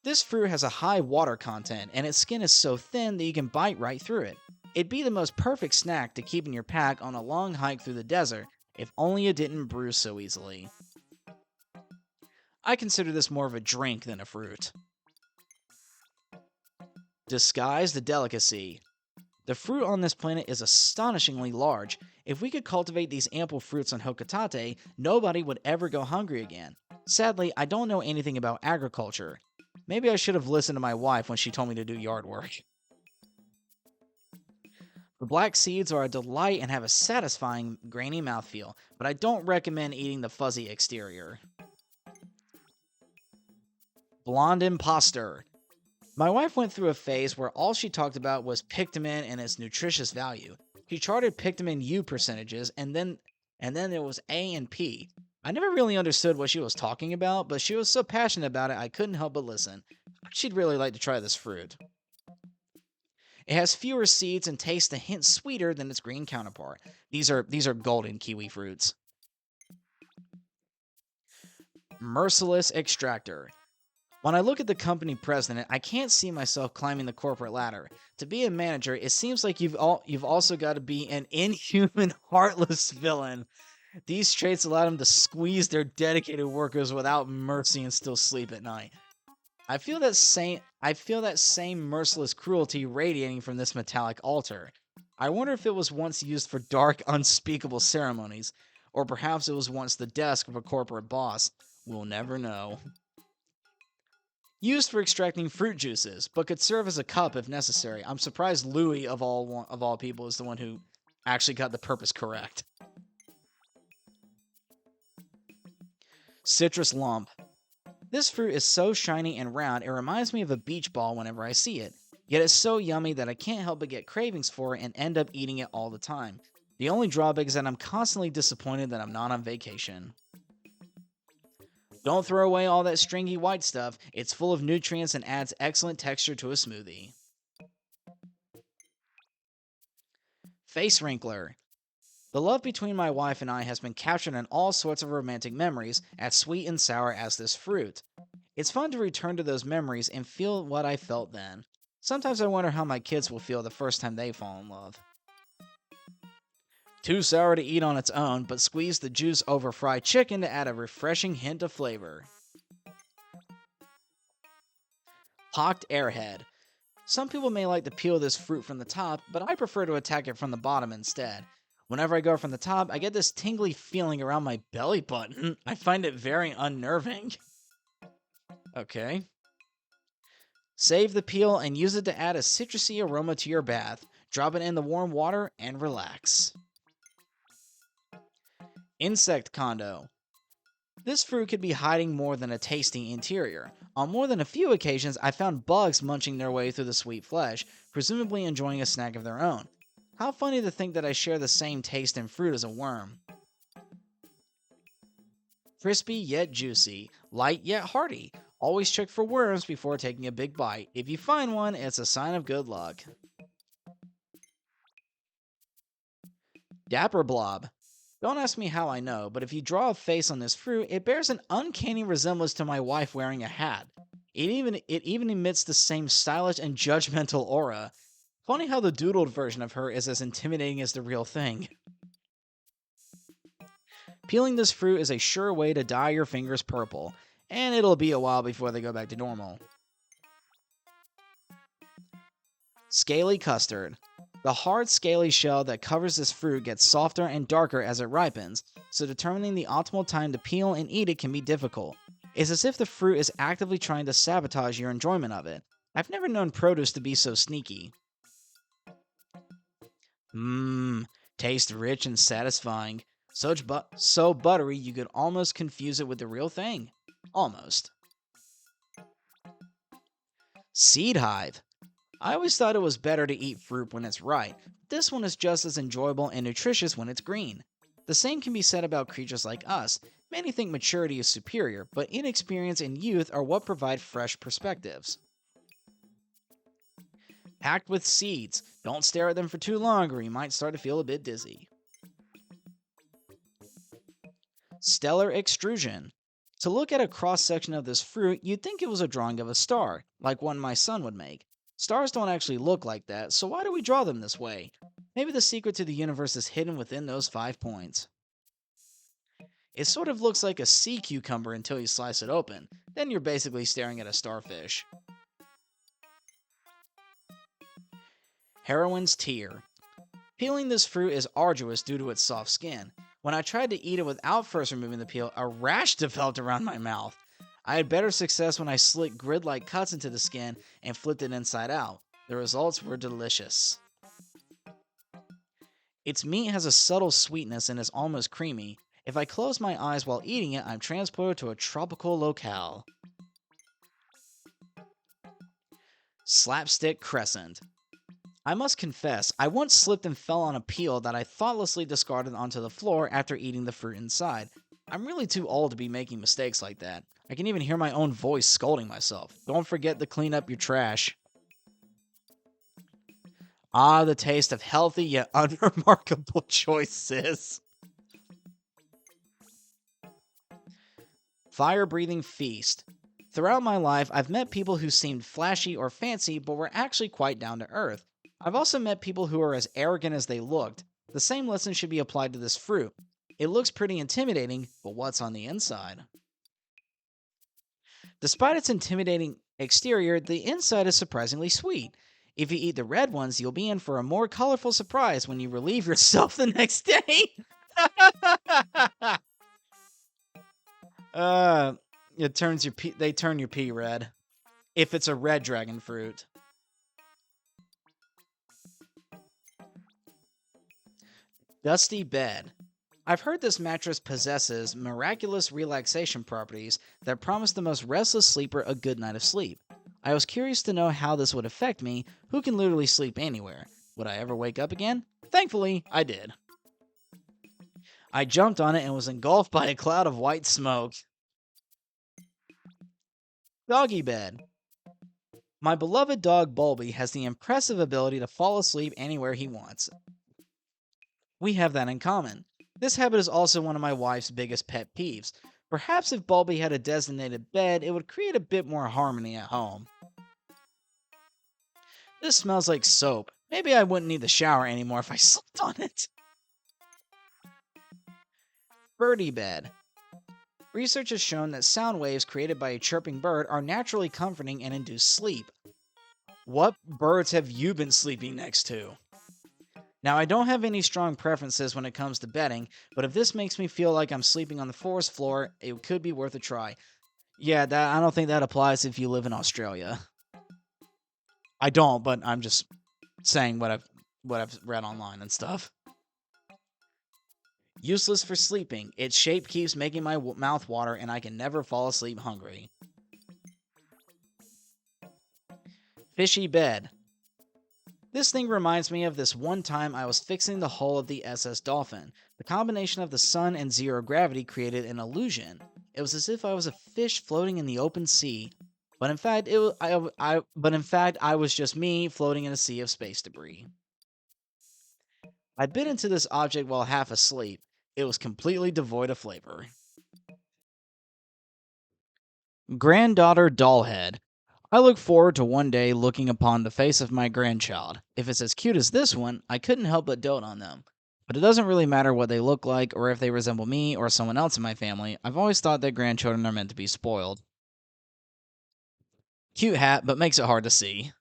This fruit has a high water content, and its skin is so thin that you can bite right through it. It'd be the most perfect snack to keep in your pack on a long hike through the desert, if only it didn't bruise so easily. I consider this more of a drink than a fruit. Disguised Delicacy. The fruit on this planet is astonishingly large. If we could cultivate these ample fruits on Hokotate, nobody would ever go hungry again. Sadly, I don't know anything about agriculture. Maybe I should have listened to my wife when she told me to do yard work. The black seeds are a delight and have a satisfying, grainy mouthfeel, but I don't recommend eating the fuzzy exterior. Blonde Imposter. My wife went through a phase where all she talked about was Pikmin and its nutritious value. She charted Pikmin U percentages, and then there was A and P. I never really understood what she was talking about, but she was so passionate about it I couldn't help but listen. She'd really like to try this fruit. It has fewer seeds and tastes a hint sweeter than its green counterpart. These are golden kiwi fruits. Merciless Extractor. When I look at the company president, I can't see myself climbing the corporate ladder. To be a manager, it seems like you've also got to be an inhuman, heartless villain. These traits allow them to squeeze their dedicated workers without mercy and still sleep at night. I feel that same merciless cruelty radiating from this metallic altar. I wonder if it was once used for dark, unspeakable ceremonies, or perhaps it was once the desk of a corporate boss. We'll never know. Used for extracting fruit juices, but could serve as a cup if necessary. I'm surprised Louie of all people is the one who actually got the purpose correct. Citrus lump. This fruit is so shiny and round, it reminds me of a beach ball whenever I see it. Yet it's so yummy that I can't help but get cravings for it and end up eating it all the time. The only drawback is that I'm constantly disappointed that I'm not on vacation. Don't throw away all that stringy white stuff. It's full of nutrients and adds excellent texture to a smoothie. Face wrinkler. The love between my wife and I has been captured in all sorts of romantic memories, as sweet and sour as this fruit. It's fun to return to those memories and feel what I felt then. Sometimes I wonder how my kids will feel the first time they fall in love. Too sour to eat on its own, but squeeze the juice over fried chicken to add a refreshing hint of flavor. Pocked airhead. Some people may like to peel this fruit from the top, but I prefer to attack it from the bottom instead. Whenever I go from the top, I get this tingly feeling around my belly button. I find it very unnerving. Okay. Save the peel and use it to add a citrusy aroma to your bath. Drop it in the warm water and relax. Insect condo. This fruit could be hiding more than a tasty interior. On more than a few occasions, I found bugs munching their way through the sweet flesh, presumably enjoying a snack of their own. How funny to think that I share the same taste in fruit as a worm. Crispy yet juicy, light yet hearty. Always check for worms before taking a big bite. If you find one, it's a sign of good luck. Dapper blob. Don't ask me how I know, but if you draw a face on this fruit, it bears an uncanny resemblance to my wife wearing a hat. It even emits the same stylish and judgmental aura. Funny how the doodled version of her is as intimidating as the real thing. Peeling this fruit is a sure way to dye your fingers purple, and it'll be a while before they go back to normal. Scaly custard. The hard, scaly shell that covers this fruit gets softer and darker as it ripens, so determining the optimal time to peel and eat it can be difficult. It's as if the fruit is actively trying to sabotage your enjoyment of it. I've never known produce to be so sneaky. Mmm, tastes rich and satisfying. So buttery you could almost confuse it with the real thing. Almost. Seed hive. I always thought it was better to eat fruit when it's ripe. This one is just as enjoyable and nutritious when it's green. The same can be said about creatures like us. Many think maturity is superior, but inexperience and youth are what provide fresh perspectives. Packed with seeds. Don't stare at them for too long or you might start to feel a bit dizzy. Stellar extrusion. To look at a cross-section of this fruit, you'd think it was a drawing of a star, like one my son would make. Stars don't actually look like that, so why do we draw them this way? Maybe the secret to the universe is hidden within those 5 points. It sort of looks like a sea cucumber until you slice it open. Then you're basically staring at a starfish. Heroine's tear. Peeling this fruit is arduous due to its soft skin. When I tried to eat it without first removing the peel, a rash developed around my mouth. I had better success when I slit grid-like cuts into the skin and flipped it inside out. The results were delicious. Its meat has a subtle sweetness and is almost creamy. If I close my eyes while eating it, I'm transported to a tropical locale. Slapstick Crescent. I must confess, I once slipped and fell on a peel that I thoughtlessly discarded onto the floor after eating the fruit inside. I'm really too old to be making mistakes like that. I can even hear my own voice scolding myself. Don't forget to clean up your trash. Ah, the taste of healthy yet unremarkable choices. Fire-breathing feast. Throughout my life, I've met people who seemed flashy or fancy, but were actually quite down to earth. I've also met people who are as arrogant as they looked. The same lesson should be applied to this fruit. It looks pretty intimidating, but what's on the inside? Despite its intimidating exterior, the inside is surprisingly sweet. If you eat the red ones, you'll be in for a more colorful surprise when you relieve yourself the next day. They turn your pee red. If it's a red dragon fruit. Dusty bed. I've heard this mattress possesses miraculous relaxation properties that promise the most restless sleeper a good night of sleep. I was curious to know how this would affect me, who can literally sleep anywhere. Would I ever wake up again? Thankfully, I did. I jumped on it and was engulfed by a cloud of white smoke. Doggy bed. My beloved dog Bulby has the impressive ability to fall asleep anywhere he wants. We have that in common. This habit is also one of my wife's biggest pet peeves. Perhaps if Bulby had a designated bed, it would create a bit more harmony at home. This smells like soap. Maybe I wouldn't need the shower anymore if I slept on it. Birdie bed. Research has shown that sound waves created by a chirping bird are naturally comforting and induce sleep. What birds have you been sleeping next to? Now, I don't have any strong preferences when it comes to bedding, but if this makes me feel like I'm sleeping on the forest floor, it could be worth a try. Yeah, I don't think that applies if you live in Australia. I don't, but I'm just saying what I've read online and stuff. Useless for sleeping. Its shape keeps making my mouth water, and I can never fall asleep hungry. Fishy bed. This thing reminds me of this one time I was fixing the hull of the SS Dolphin. The combination of the sun and zero gravity created an illusion. It was as if I was a fish floating in the open sea, but in fact, I was just me floating in a sea of space debris. I bit into this object while half asleep. It was completely devoid of flavor. Granddaughter Dollhead. I look forward to one day looking upon the face of my grandchild. If it's as cute as this one, I couldn't help but dote on them. But it doesn't really matter what they look like or if they resemble me or someone else in my family. I've always thought that grandchildren are meant to be spoiled. Cute hat, but makes it hard to see.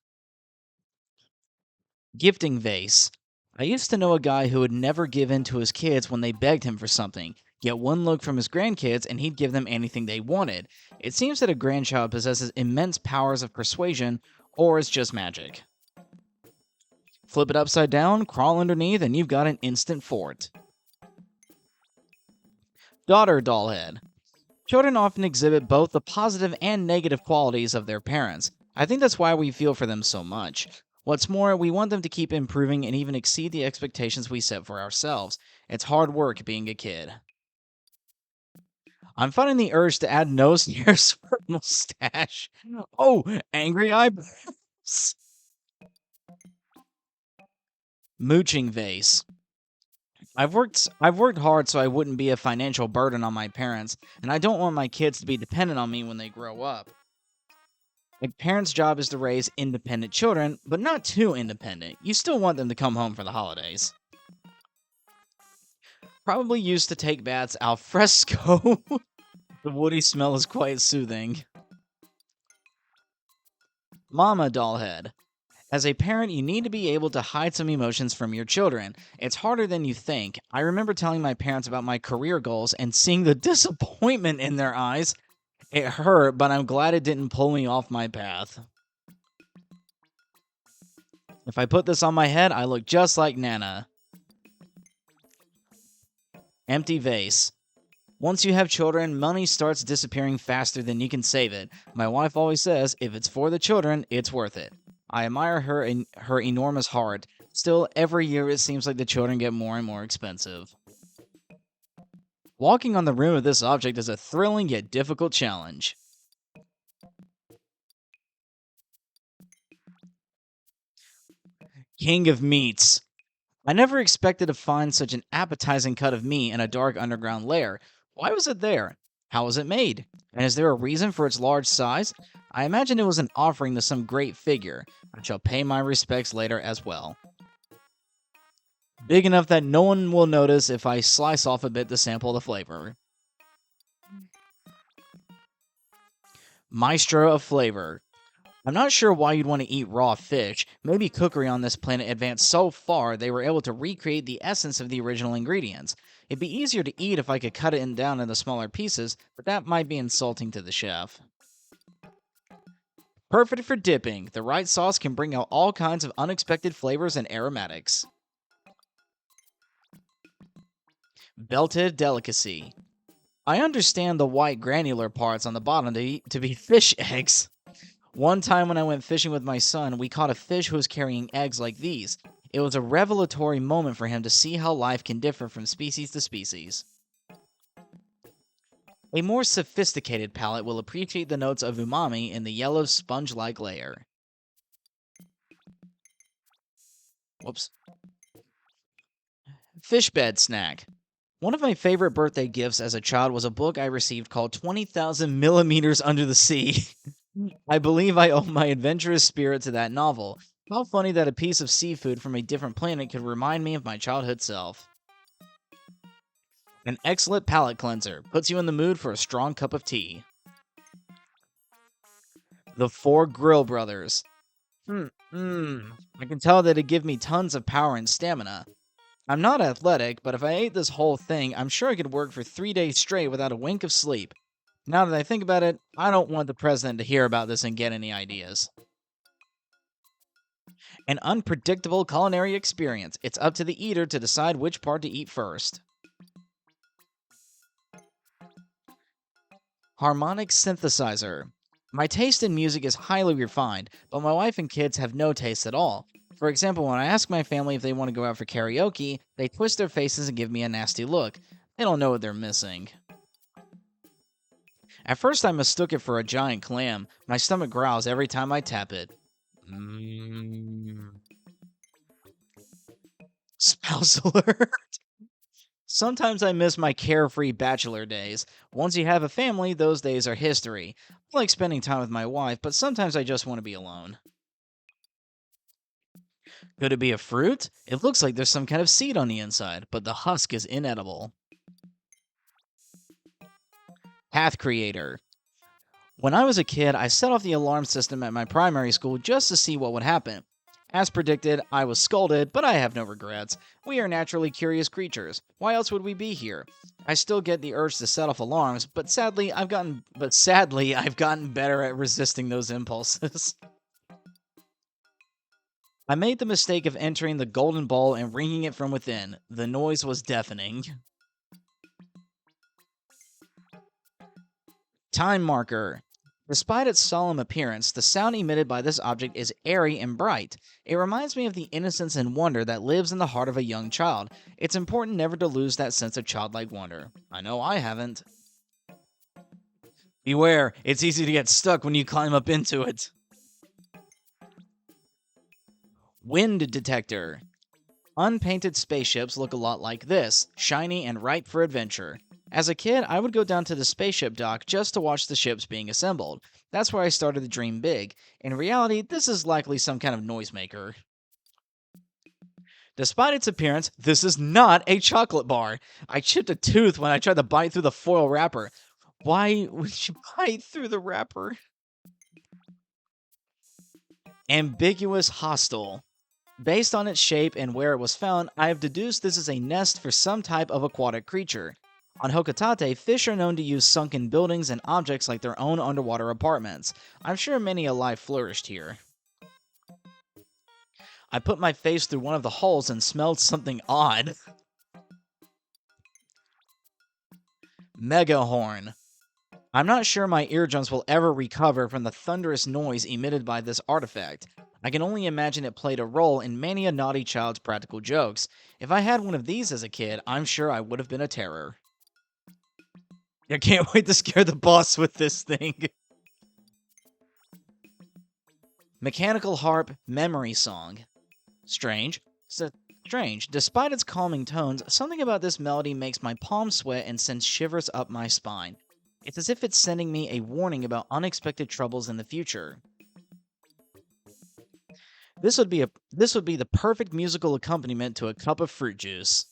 Gifting vase. I used to know a guy who would never give in to his kids when they begged him for something. Get one look from his grandkids and he'd give them anything they wanted. It seems that a grandchild possesses immense powers of persuasion, or it's just magic. Flip it upside down, crawl underneath, and you've got an instant fort. Daughter Dollhead. Children often exhibit both the positive and negative qualities of their parents. I think that's why we feel for them so much. What's more, we want them to keep improving and even exceed the expectations we set for ourselves. It's hard work being a kid. I'm fighting the urge to add nose hairs for a mustache. Oh, angry eyebrows. Mooching vase. I've worked hard so I wouldn't be a financial burden on my parents, and I don't want my kids to be dependent on me when they grow up. A parent's job is to raise independent children, but not too independent. You still want them to come home for the holidays. Probably used to take baths al fresco. The woody smell is quite soothing. Mama Dollhead. As a parent, you need to be able to hide some emotions from your children. It's harder than you think. I remember telling my parents about my career goals and seeing the disappointment in their eyes. It hurt, but I'm glad it didn't pull me off my path. If I put this on my head, I look just like Nana. Empty vase. Once you have children, money starts disappearing faster than you can save it. My wife always says, if it's for the children, it's worth it. I admire her enormous heart. Still, every year it seems like the children get more and more expensive. Walking on the rim of this object is a thrilling yet difficult challenge. King of meats. I never expected to find such an appetizing cut of meat in a dark underground lair. Why was it there? How was it made? And is there a reason for its large size? I imagine it was an offering to some great figure. I shall pay my respects later as well. Big enough that no one will notice if I slice off a bit to sample the flavor. Maestro of flavor. I'm not sure why you'd want to eat raw fish. Maybe cookery on this planet advanced so far they were able to recreate the essence of the original ingredients. It'd be easier to eat if I could cut it down into smaller pieces, but that might be insulting to the chef. Perfect for dipping. The right sauce can bring out all kinds of unexpected flavors and aromatics. Belted delicacy. I understand the white granular parts on the bottom to be fish eggs. One time when I went fishing with my son, we caught a fish who was carrying eggs like these. It was a revelatory moment for him to see how life can differ from species to species. A more sophisticated palate will appreciate the notes of umami in the yellow sponge-like layer. Whoops. Fish bed snack. One of my favorite birthday gifts as a child was a book I received called 20,000 Millimeters Under the Sea. I believe I owe my adventurous spirit to that novel. How funny that a piece of seafood from a different planet could remind me of my childhood self. An excellent palate cleanser. Puts you in the mood for a strong cup of tea. The Four Grill Brothers. I can tell that it'd give me tons of power and stamina. I'm not athletic, but if I ate this whole thing, I'm sure I could work for 3 days straight without a wink of sleep. Now that I think about it, I don't want the president to hear about this and get any ideas. An unpredictable culinary experience. It's up to the eater to decide which part to eat first. Harmonic synthesizer. My taste in music is highly refined, but my wife and kids have no taste at all. For example, when I ask my family if they want to go out for karaoke, they twist their faces and give me a nasty look. They don't know what they're missing. At first, I mistook it for a giant clam. My stomach growls every time I tap it. Spouse alert. Sometimes I miss my carefree bachelor days. Once you have a family, those days are history. I like spending time with my wife, but sometimes I just want to be alone. Could it be a fruit? It looks like there's some kind of seed on the inside, but the husk is inedible. Path Creator. When I was a kid, I set off the alarm system at my primary school just to see what would happen. As predicted, I was scolded, but I have no regrets. We are naturally curious creatures. Why else would we be here? I still get the urge to set off alarms, but sadly, I've gotten better at resisting those impulses. I made the mistake of entering the golden ball and ringing it from within. The noise was deafening. Time marker. Despite its solemn appearance, the sound emitted by this object is airy and bright. It reminds me of the innocence and wonder that lives in the heart of a young child. It's important never to lose that sense of childlike wonder. I know I haven't. Beware, it's easy to get stuck when you climb up into it. Wind detector. Unpainted spaceships look a lot like this, shiny and ripe for adventure. As a kid, I would go down to the spaceship dock just to watch the ships being assembled. That's where I started to dream big. In reality, this is likely some kind of noisemaker. Despite its appearance, this is not a chocolate bar. I chipped a tooth when I tried to bite through the foil wrapper. Why would you bite through the wrapper? Ambiguous hostile. Based on its shape and where it was found, I have deduced this is a nest for some type of aquatic creature. On Hokitate, fish are known to use sunken buildings and objects like their own underwater apartments. I'm sure many a life flourished here. I put my face through one of the holes and smelled something odd. Megahorn. I'm not sure my eardrums will ever recover from the thunderous noise emitted by this artifact. I can only imagine it played a role in many a naughty child's practical jokes. If I had one of these as a kid, I'm sure I would have been a terror. I can't wait to scare the boss with this thing. Mechanical harp memory song. Strange. Strange. Despite its calming tones, something about this melody makes my palms sweat and sends shivers up my spine. It's as if it's sending me a warning about unexpected troubles in the future. This would be the perfect musical accompaniment to a cup of fruit juice.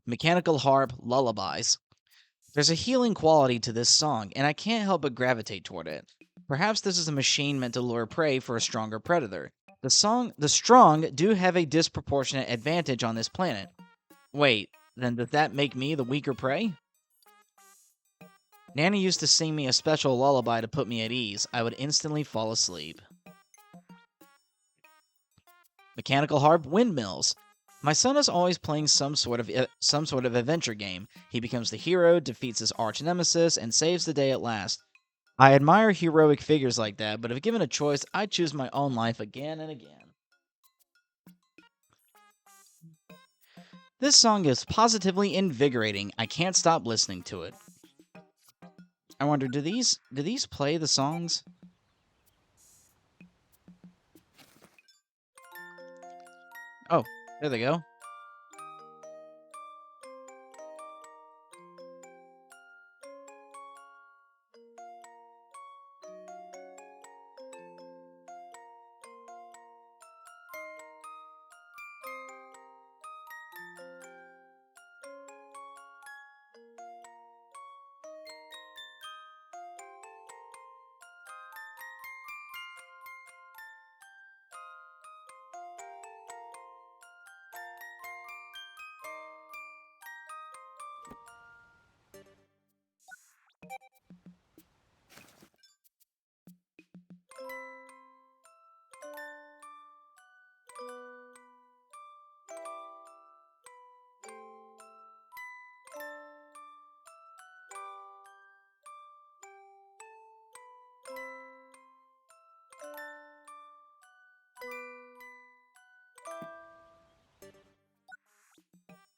Mechanical harp lullabies. There's a healing quality to this song, and I can't help but gravitate toward it. Perhaps this is a machine meant to lure prey for a stronger predator. The strong do have a disproportionate advantage on this planet. Wait, then does that make me the weaker prey? Nana used to sing me a special lullaby to put me at ease. I would instantly fall asleep. Mechanical harp windmills. My son is always playing some sort of adventure game. He becomes the hero, defeats his arch nemesis, and saves the day at last. I admire heroic figures like that, but if given a choice, I'd choose my own life again and again. This song is positively invigorating. I can't stop listening to it. I wonder, do these play the songs? Oh, there they go.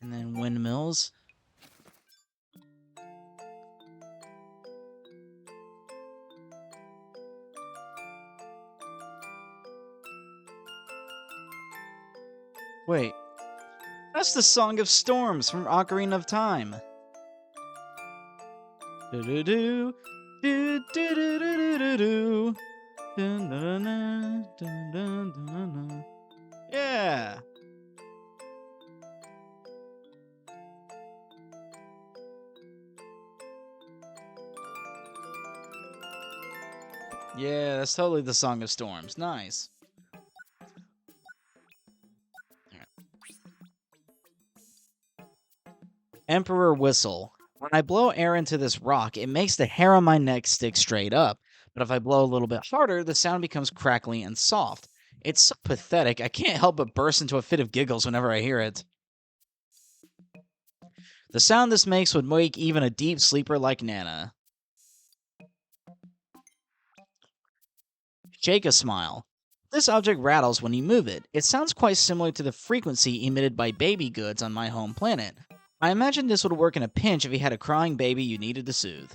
And then windmills. Wait, that's the Song of Storms from Ocarina of Time. Do-do-do, do-do-do-do-do-do. Dun-dun-dun, dun-dun-dun-dun. Yeah. Yeah, that's totally the Song of Storms. Nice. Emperor Whistle. When I blow air into this rock, it makes the hair on my neck stick straight up. But if I blow a little bit harder, the sound becomes crackly and soft. It's so pathetic, I can't help but burst into a fit of giggles whenever I hear it. The sound this makes would wake even a deep sleeper like Nana. Shake a smile. This object rattles when you move it. It sounds quite similar to the frequency emitted by baby goods on my home planet. I imagine this would work in a pinch if you had a crying baby you needed to soothe.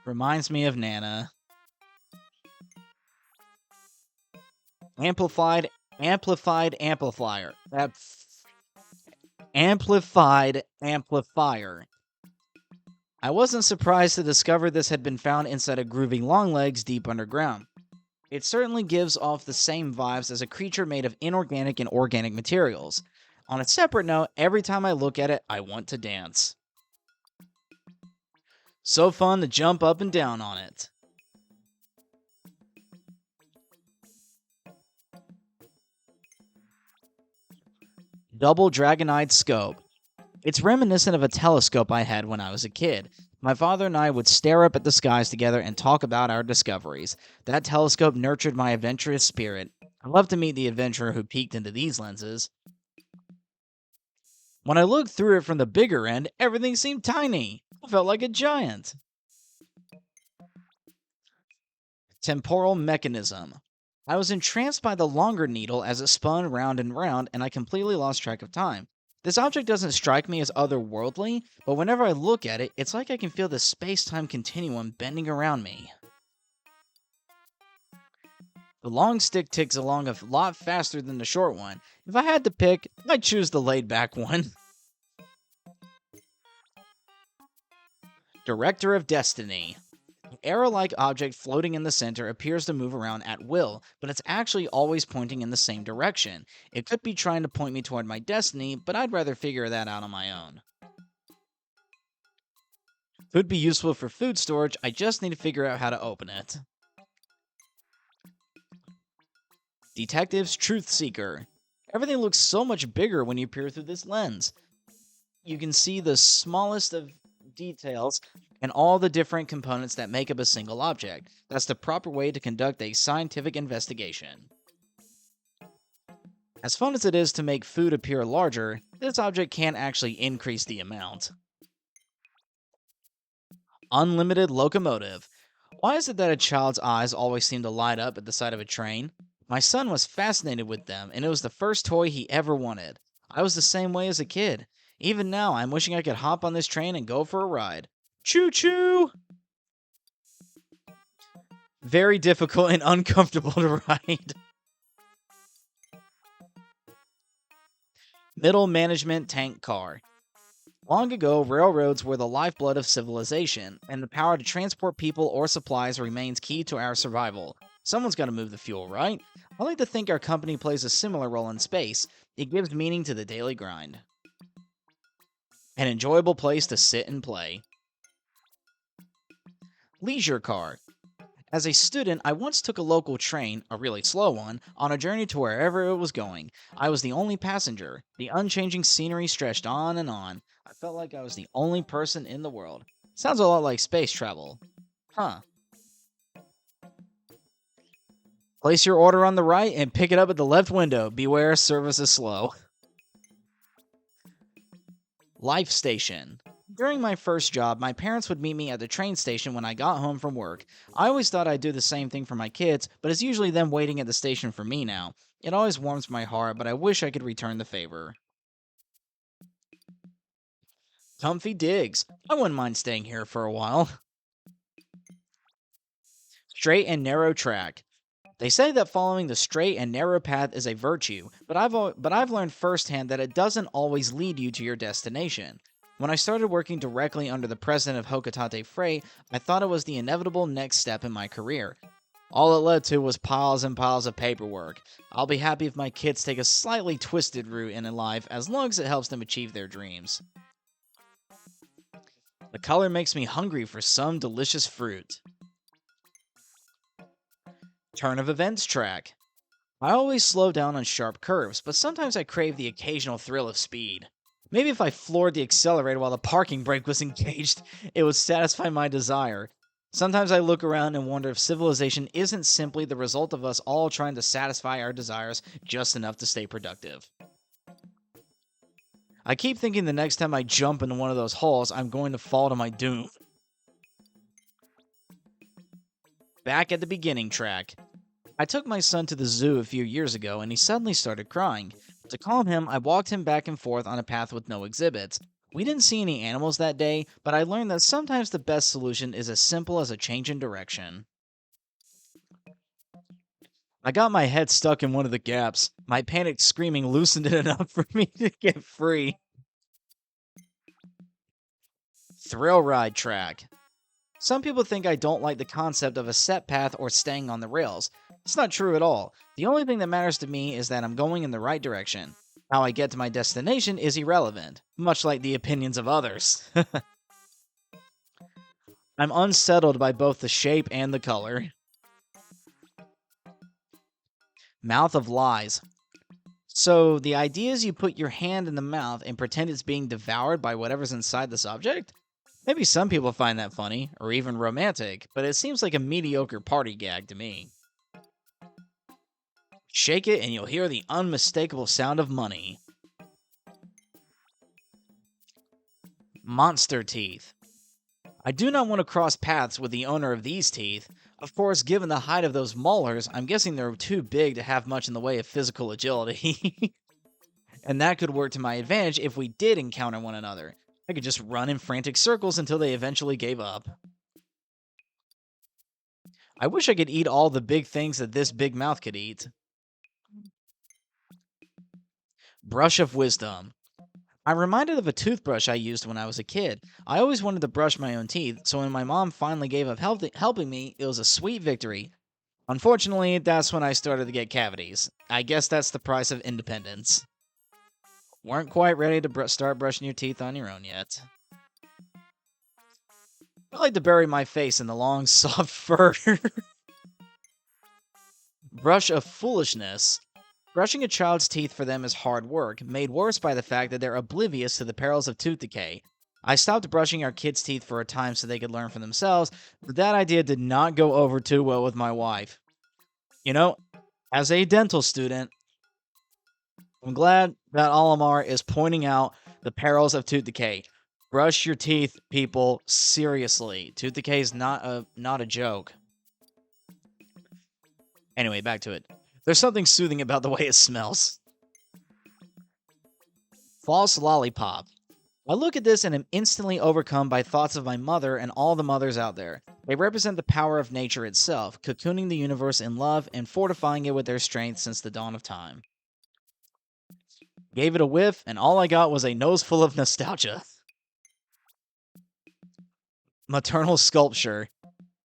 Reminds me of Nana. Amplified amplifier. Amplified amplifier. I wasn't surprised to discover this had been found inside a grooving longlegs deep underground. It certainly gives off the same vibes as a creature made of inorganic and organic materials. On a separate note, every time I look at it, I want to dance. So fun to jump up and down on it. Double dragon-eyed scope. It's reminiscent of a telescope I had when I was a kid. My father and I would stare up at the skies together and talk about our discoveries. That telescope nurtured my adventurous spirit. I love to meet the adventurer who peeked into these lenses. When I looked through it from the bigger end, everything seemed tiny. I felt like a giant. Temporal mechanism. I was entranced by the longer needle as it spun round and round, and I completely lost track of time. This object doesn't strike me as otherworldly, but whenever I look at it, it's like I can feel the space time continuum bending around me. The long stick ticks along a lot faster than the short one. If I had to pick, I'd choose the laid back one. Director of Destiny. An arrow-like object floating in the center appears to move around at will, but it's actually always pointing in the same direction. It could be trying to point me toward my destiny, but I'd rather figure that out on my own. Could be useful for food storage, I just need to figure out how to open it. Detective's Truth Seeker. Everything looks so much bigger when you peer through this lens. You can see the smallest of details and all the different components that make up a single object. That's the proper way to conduct a scientific investigation. As fun as it is to make food appear larger, this object can actually increase the amount. Unlimited locomotive. Why is it that a child's eyes always seem to light up at the sight of a train? My son was fascinated with them, and it was the first toy he ever wanted. I was the same way as a kid. Even now, I'm wishing I could hop on this train and go for a ride. Choo choo! Very difficult and uncomfortable to ride. Middle management tank car. Long ago, railroads were the lifeblood of civilization, and the power to transport people or supplies remains key to our survival. Someone's got to move the fuel, right? I like to think our company plays a similar role in space. It gives meaning to the daily grind. An enjoyable place to sit and play. Leisure car. As a student, I once took a local train, a really slow one, on a journey to wherever it was going. I was the only passenger. The unchanging scenery stretched on and on. I felt like I was the only person in the world. Sounds a lot like space travel. Huh. Place your order on the right and pick it up at the left window. Beware, service is slow. Life station. During my first job, my parents would meet me at the train station when I got home from work. I always thought I'd do the same thing for my kids, but it's usually them waiting at the station for me now. It always warms my heart, but I wish I could return the favor. Comfy digs. I wouldn't mind staying here for a while. Straight and narrow track. They say that following the straight and narrow path is a virtue, but I've learned firsthand that it doesn't always lead you to your destination. When I started working directly under the president of Hokotate Freight, I thought it was the inevitable next step in my career. All it led to was piles and piles of paperwork. I'll be happy if my kids take a slightly twisted route in life as long as it helps them achieve their dreams. The color makes me hungry for some delicious fruit. Turn of events track. I always slow down on sharp curves, but sometimes I crave the occasional thrill of speed. Maybe if I floored the accelerator while the parking brake was engaged, it would satisfy my desire. Sometimes I look around and wonder if civilization isn't simply the result of us all trying to satisfy our desires just enough to stay productive. I keep thinking the next time I jump into one of those holes, I'm going to fall to my doom. Back at the beginning track. I took my son to the zoo a few years ago and he suddenly started crying. To calm him, I walked him back and forth on a path with no exhibits. We didn't see any animals that day, but I learned that sometimes the best solution is as simple as a change in direction. I got my head stuck in one of the gaps. My panicked screaming loosened it enough for me to get free. Thrill ride track. Some people think I don't like the concept of a set path or staying on the rails. It's not true at all. The only thing that matters to me is that I'm going in the right direction. How I get to my destination is irrelevant, much like the opinions of others. I'm unsettled by both the shape and the color. Mouth of Lies. So the idea is you put your hand in the mouth and pretend it's being devoured by whatever's inside the subject? Maybe some people find that funny, or even romantic, but it seems like a mediocre party gag to me. Shake it and you'll hear the unmistakable sound of money. Monster teeth. I do not want to cross paths with the owner of these teeth. Of course, given the height of those molars, I'm guessing they're too big to have much in the way of physical agility. And that could work to my advantage if we did encounter one another. I could just run in frantic circles until they eventually gave up. I wish I could eat all the big things that this big mouth could eat. Brush of wisdom. I'm reminded of a toothbrush I used when I was a kid. I always wanted to brush my own teeth, so when my mom finally gave up helping me, it was a sweet victory. Unfortunately, that's when I started to get cavities. I guess that's the price of independence. Weren't quite ready to start brushing your teeth on your own yet. I like to bury my face in the long, soft fur. Brush of foolishness. Brushing a child's teeth for them is hard work, made worse by the fact that they're oblivious to the perils of tooth decay. I stopped brushing our kids' teeth for a time so they could learn for themselves, but that idea did not go over too well with my wife. You know, as a dental student, I'm glad that Olimar is pointing out the perils of tooth decay. Brush your teeth, people. Seriously, tooth decay is not a joke. Anyway, back to it. There's something soothing about the way it smells. False lollipop. I look at this and am instantly overcome by thoughts of my mother and all the mothers out there. They represent the power of nature itself, cocooning the universe in love and fortifying it with their strength since the dawn of time. Gave it a whiff, and all I got was a nose full of nostalgia. Maternal sculpture.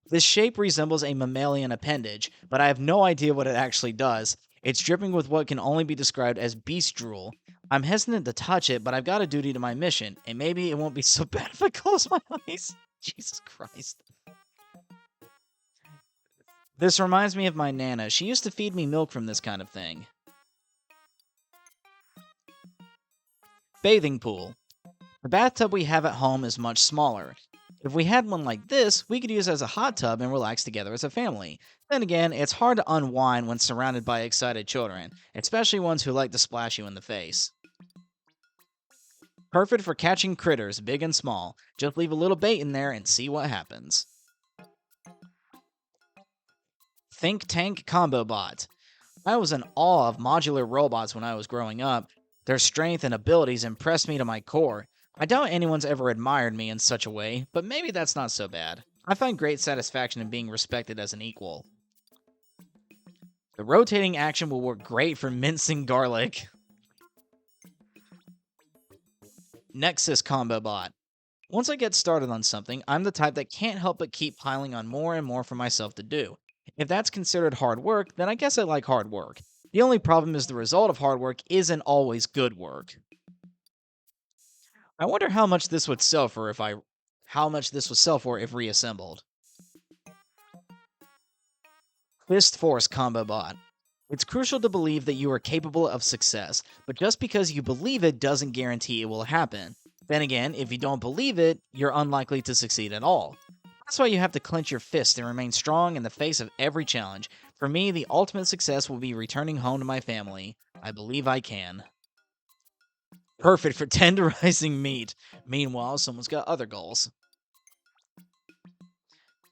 This shape resembles a mammalian appendage, but I have no idea what it actually does. It's dripping with what can only be described as beast drool. I'm hesitant to touch it, but I've got a duty to my mission, and maybe it won't be so bad if I close my eyes. Jesus Christ. This reminds me of my Nana. She used to feed me milk from this kind of thing. Bathing pool. The bathtub we have at home is much smaller. If we had one like this, we could use it as a hot tub and relax together as a family. Then again, it's hard to unwind when surrounded by excited children, especially ones who like to splash you in the face. Perfect for catching critters, big and small. Just leave a little bait in there and see what happens. Think Tank Combo Bot. I was in awe of modular robots when I was growing up. Their strength and abilities impressed me to my core. I doubt anyone's ever admired me in such a way, but maybe that's not so bad. I find great satisfaction in being respected as an equal. The rotating action will work great for mincing garlic. Nexus Combo Bot. Once I get started on something, I'm the type that can't help but keep piling on more and more for myself to do. If that's considered hard work, then I guess I like hard work. The only problem is the result of hard work isn't always good work. I wonder how much this would sell for if reassembled. Fist Force Combo Bot. It's crucial to believe that you are capable of success, but just because you believe it doesn't guarantee it will happen. Then again, if you don't believe it, you're unlikely to succeed at all. That's why you have to clench your fist and remain strong in the face of every challenge. For me, the ultimate success will be returning home to my family. I believe I can. Perfect for tenderizing meat. Meanwhile, someone's got other goals.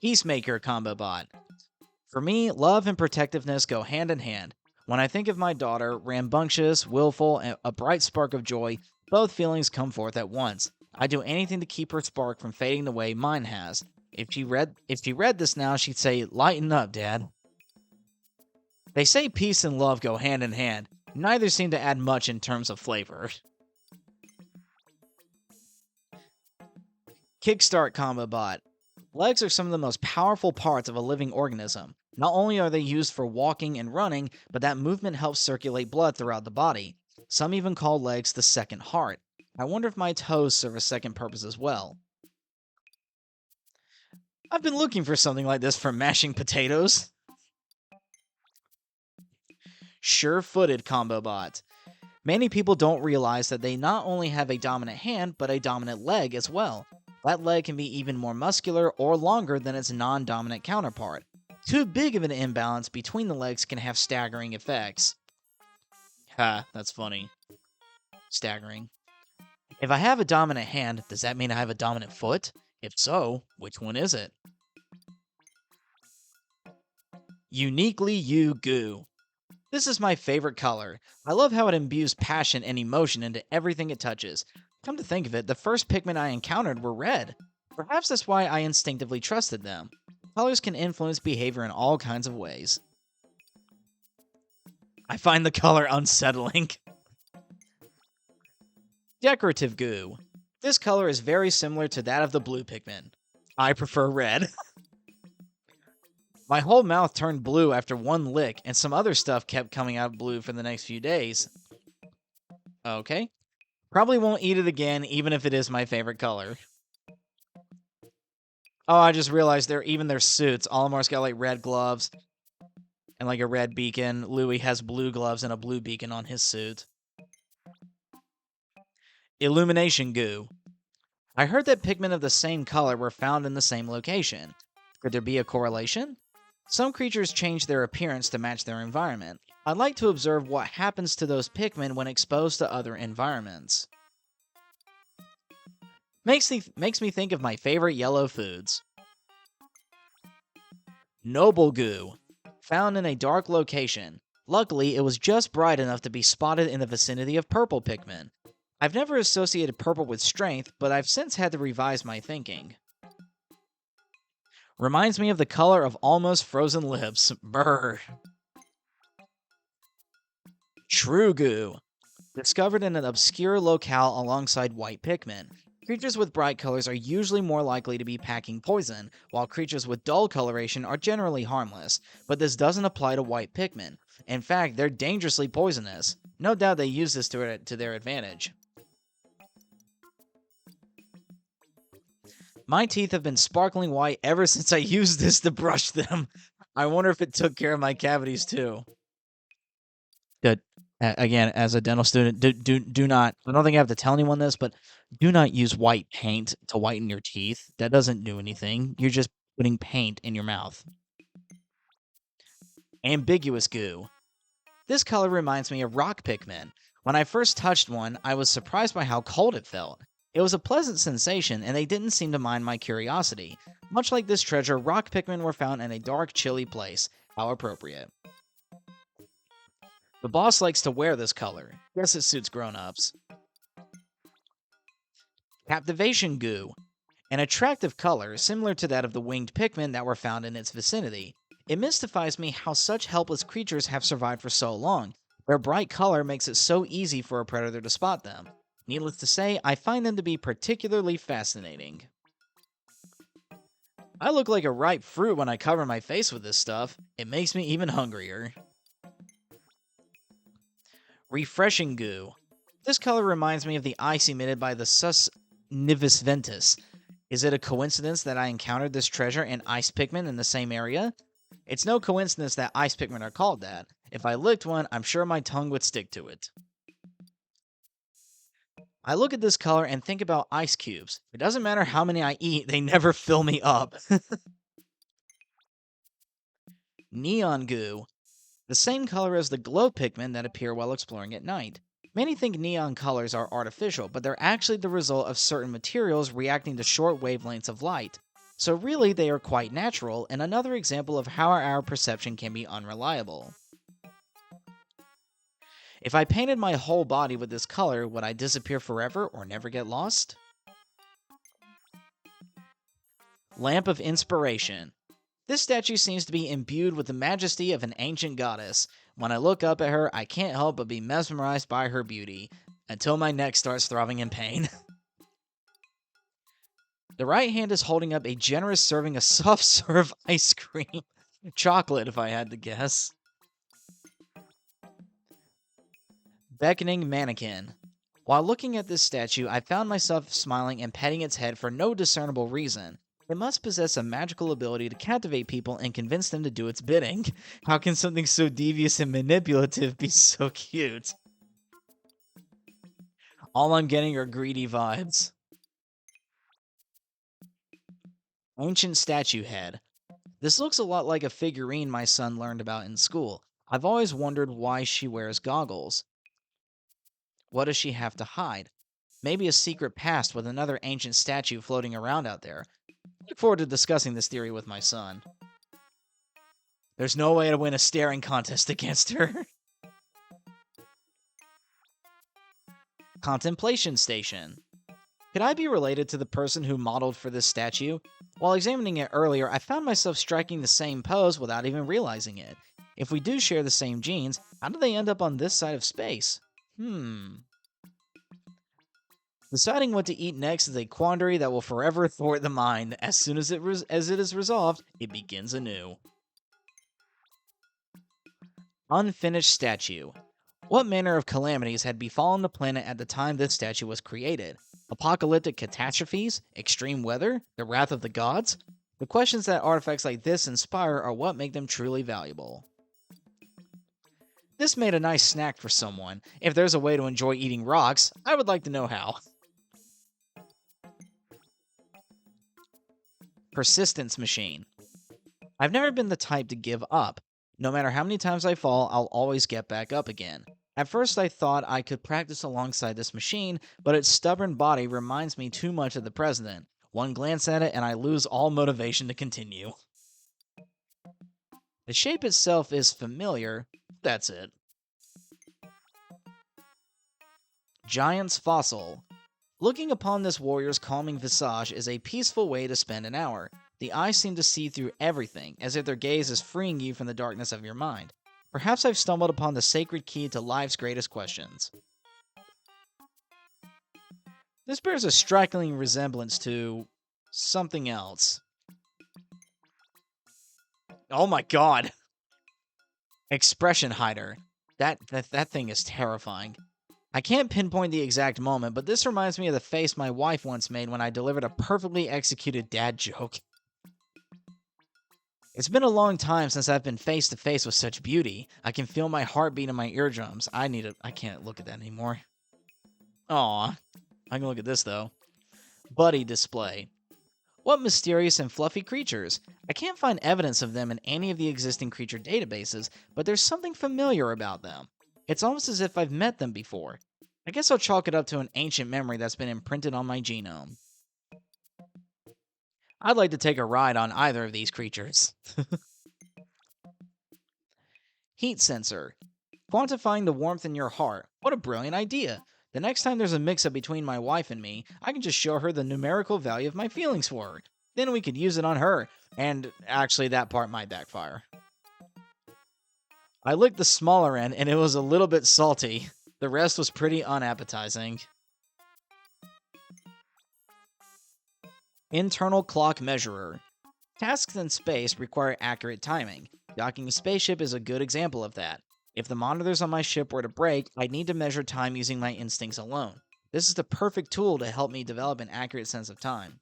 Peacemaker Combo Bot. For me, love and protectiveness go hand in hand. When I think of my daughter, rambunctious, willful, and a bright spark of joy, both feelings come forth at once. I do anything to keep her spark from fading the way mine has. If she read this now, she'd say, "Lighten up, Dad." They say peace and love go hand in hand. Neither seem to add much in terms of flavor. Kickstart Combo Bot. Legs are some of the most powerful parts of a living organism. Not only are they used for walking and running, but that movement helps circulate blood throughout the body. Some even call legs the second heart. I wonder if my toes serve a second purpose as well. I've been looking for something like this for mashing potatoes. Sure-footed Combo Bot. Many people don't realize that they not only have a dominant hand, but a dominant leg as well. That leg can be even more muscular or longer than its non dominant counterpart. Too big of an imbalance between the legs can have staggering effects. Ha, that's funny. Staggering. If I have a dominant hand, does that mean I have a dominant foot? If so, which one is it? Uniquely You Goo. This is my favorite color. I love how it imbues passion and emotion into everything it touches. Come to think of it, the first Pikmin I encountered were red. Perhaps that's why I instinctively trusted them. Colors can influence behavior in all kinds of ways. I find the color unsettling. Decorative Goo. This color is very similar to that of the blue Pikmin. I prefer red. My whole mouth turned blue after one lick, and some other stuff kept coming out blue for the next few days. Okay. Probably won't eat it again, even if it is my favorite color. Oh, I just realized even their suits. Olimar's got, like, red gloves and, like, a red beacon. Louie has blue gloves and a blue beacon on his suit. Illumination Goo. I heard that Pikmin of the same color were found in the same location. Could there be a correlation? Some creatures change their appearance to match their environment. I'd like to observe what happens to those Pikmin when exposed to other environments. Makes me think of my favorite yellow foods. Noble Goo. Found in a dark location. Luckily, it was just bright enough to be spotted in the vicinity of purple Pikmin. I've never associated purple with strength, but I've since had to revise my thinking. Reminds me of the color of almost frozen lips. Brr. True Goo. Discovered in an obscure locale alongside white Pikmin. Creatures with bright colors are usually more likely to be packing poison, while creatures with dull coloration are generally harmless, but this doesn't apply to white Pikmin. In fact, they're dangerously poisonous. No doubt they use this to their advantage. My teeth have been sparkling white ever since I used this to brush them. I wonder if it took care of my cavities too. Again, as a dental student, do not, I don't think I have to tell anyone this, but do not use white paint to whiten your teeth. That doesn't do anything. You're just putting paint in your mouth. Ambiguous Goo. This color reminds me of rock Pikmin. When I first touched one, I was surprised by how cold it felt. It was a pleasant sensation, and they didn't seem to mind my curiosity. Much like this treasure, rock Pikmin were found in a dark, chilly place. How appropriate. The boss likes to wear this color. Guess it suits grown-ups. Captivation Goo. An attractive color, similar to that of the winged Pikmin that were found in its vicinity. It mystifies me how such helpless creatures have survived for so long. Their bright color makes it so easy for a predator to spot them. Needless to say, I find them to be particularly fascinating. I look like a ripe fruit when I cover my face with this stuff. It makes me even hungrier. Refreshing Goo. This color reminds me of the ice emitted by the Sus Nivis Ventus. Is it a coincidence that I encountered this treasure and ice Pikmin in the same area? It's no coincidence that ice Pikmin are called that. If I licked one, I'm sure my tongue would stick to it. I look at this color and think about ice cubes. It doesn't matter how many I eat, they never fill me up. Neon Goo. The same color as the glow Pikmin that appear while exploring at night. Many think neon colors are artificial, but they're actually the result of certain materials reacting to short wavelengths of light. So really, they are quite natural, and another example of how our perception can be unreliable. If I painted my whole body with this color, would I disappear forever or never get lost? Lamp of Inspiration. This statue seems to be imbued with the majesty of an ancient goddess. When I look up at her, I can't help but be mesmerized by her beauty, until my neck starts throbbing in pain. The right hand is holding up a generous serving of soft serve ice cream. Chocolate, if I had to guess. Beckoning Mannequin. While looking at this statue, I found myself smiling and petting its head for no discernible reason. It must possess a magical ability to captivate people and convince them to do its bidding. How can something so devious and manipulative be so cute? All I'm getting are greedy vibes. Ancient statue head. This looks a lot like a figurine my son learned about in school. I've always wondered why she wears goggles. What does she have to hide? Maybe a secret past with another ancient statue floating around out there. Look forward to discussing this theory with my son. There's no way to win a staring contest against her. Contemplation station. Could I be related to the person who modeled for this statue? While examining it earlier, I found myself striking the same pose without even realizing it. If we do share the same genes, how do they end up on this side of space? Deciding what to eat next is a quandary that will forever thwart the mind. As soon as it is resolved, it begins anew. Unfinished statue. What manner of calamities had befallen the planet at the time this statue was created? Apocalyptic catastrophes? Extreme weather? The wrath of the gods? The questions that artifacts like this inspire are what make them truly valuable. This made a nice snack for someone. If there's a way to enjoy eating rocks, I would like to know how. Persistence machine. I've never been the type to give up. No matter how many times I fall, I'll always get back up again. At first I thought I could practice alongside this machine, but its stubborn body reminds me too much of the president. One glance at it and I lose all motivation to continue. The shape itself is familiar. That's it. Giant's fossil. Looking upon this warrior's calming visage is a peaceful way to spend an hour. The eyes seem to see through everything, as if their gaze is freeing you from the darkness of your mind. Perhaps I've stumbled upon the sacred key to life's greatest questions. This bears a striking resemblance to something else. Oh my god! Expression hider. That thing is terrifying. I can't pinpoint the exact moment, but this reminds me of the face my wife once made when I delivered a perfectly executed dad joke. It's been a long time since I've been face to face with such beauty. I can feel my heartbeat in my eardrums. I can't look at that anymore. Aw. I can look at this though. Buddy display. What mysterious and fluffy creatures. I can't find evidence of them in any of the existing creature databases, but there's something familiar about them. It's almost as if I've met them before. I guess I'll chalk it up to an ancient memory that's been imprinted on my genome. I'd like to take a ride on either of these creatures. Heat sensor. Quantifying the warmth in your heart. What a brilliant idea. The next time there's a mix-up between my wife and me, I can just show her the numerical value of my feelings for her. Then we could use it on her. And actually, that part might backfire. I licked the smaller end, and it was a little bit salty. The rest was pretty unappetizing. Internal clock measurer. Tasks in space require accurate timing. Docking a spaceship is a good example of that. If the monitors on my ship were to break, I'd need to measure time using my instincts alone. This is the perfect tool to help me develop an accurate sense of time.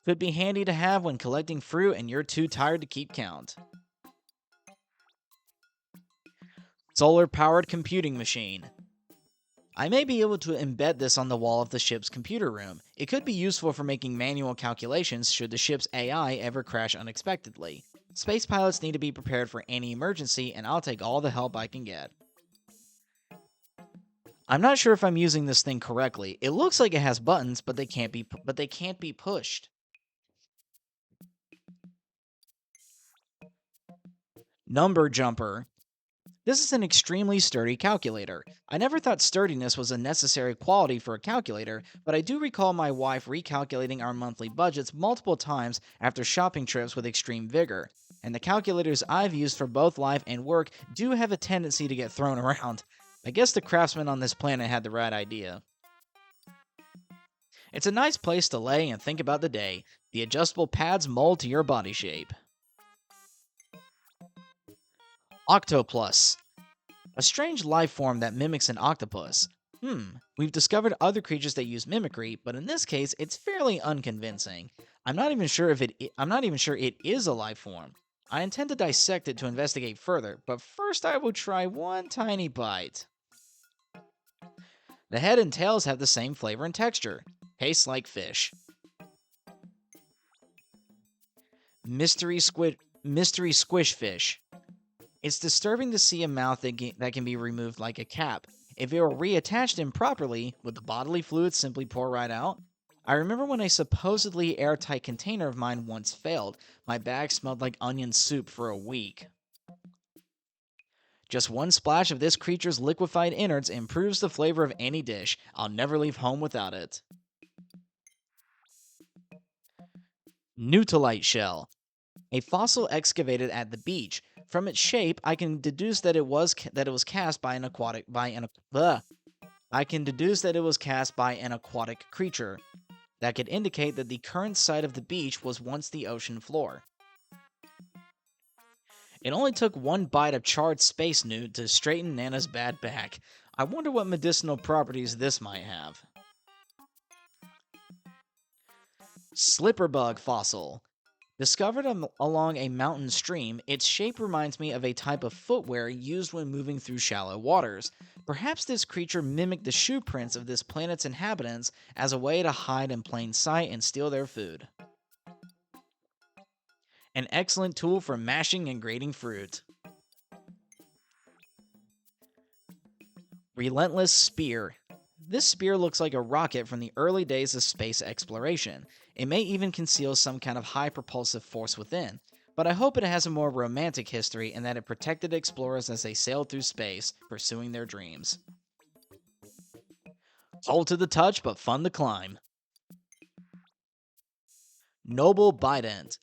Could be handy to have when collecting fruit and you're too tired to keep count. Solar-powered computing machine. I may be able to embed this on the wall of the ship's computer room. It could be useful for making manual calculations should the ship's AI ever crash unexpectedly. Space pilots need to be prepared for any emergency, and I'll take all the help I can get. I'm not sure if I'm using this thing correctly. It looks like it has buttons, but they can't be pushed. Number jumper. This is an extremely sturdy calculator. I never thought sturdiness was a necessary quality for a calculator, but I do recall my wife recalculating our monthly budgets multiple times after shopping trips with extreme vigor. And the calculators I've used for both life and work do have a tendency to get thrown around. I guess the craftsman on this planet had the right idea. It's a nice place to lay and think about the day. The adjustable pads mold to your body shape. Octoplus. A strange life form that mimics an octopus. We've discovered other creatures that use mimicry, but in this case, it's fairly unconvincing. I'm not even sure it is a life form. I intend to dissect it to investigate further, but first I will try one tiny bite. The head and tails have the same flavor and texture. Tastes like fish. Mystery squid Mystery squish fish. It's disturbing to see a mouth that can be removed like a cap. If it were reattached improperly, would the bodily fluids simply pour right out? I remember when a supposedly airtight container of mine once failed. My bag smelled like onion soup for a week. Just one splash of this creature's liquefied innards improves the flavor of any dish. I'll never leave home without it. Newtolite shell. A fossil excavated at the beach. From its shape, I can deduce that it was cast by an aquatic by an ugh. I can deduce that it was cast by an aquatic creature. That could indicate that the current site of the beach was once the ocean floor. It only took one bite of charred space newt to straighten Nana's bad back. I wonder what medicinal properties this might have. Slipperbug fossil. Discovered along a mountain stream, its shape reminds me of a type of footwear used when moving through shallow waters. Perhaps this creature mimicked the shoe prints of this planet's inhabitants as a way to hide in plain sight and steal their food. An excellent tool for mashing and grating fruit. Relentless spear. This spear looks like a rocket from the early days of space exploration. It may even conceal some kind of high propulsive force within, but I hope it has a more romantic history and that it protected explorers as they sailed through space, pursuing their dreams. Cold to the touch, but fun to climb. Noble Bident.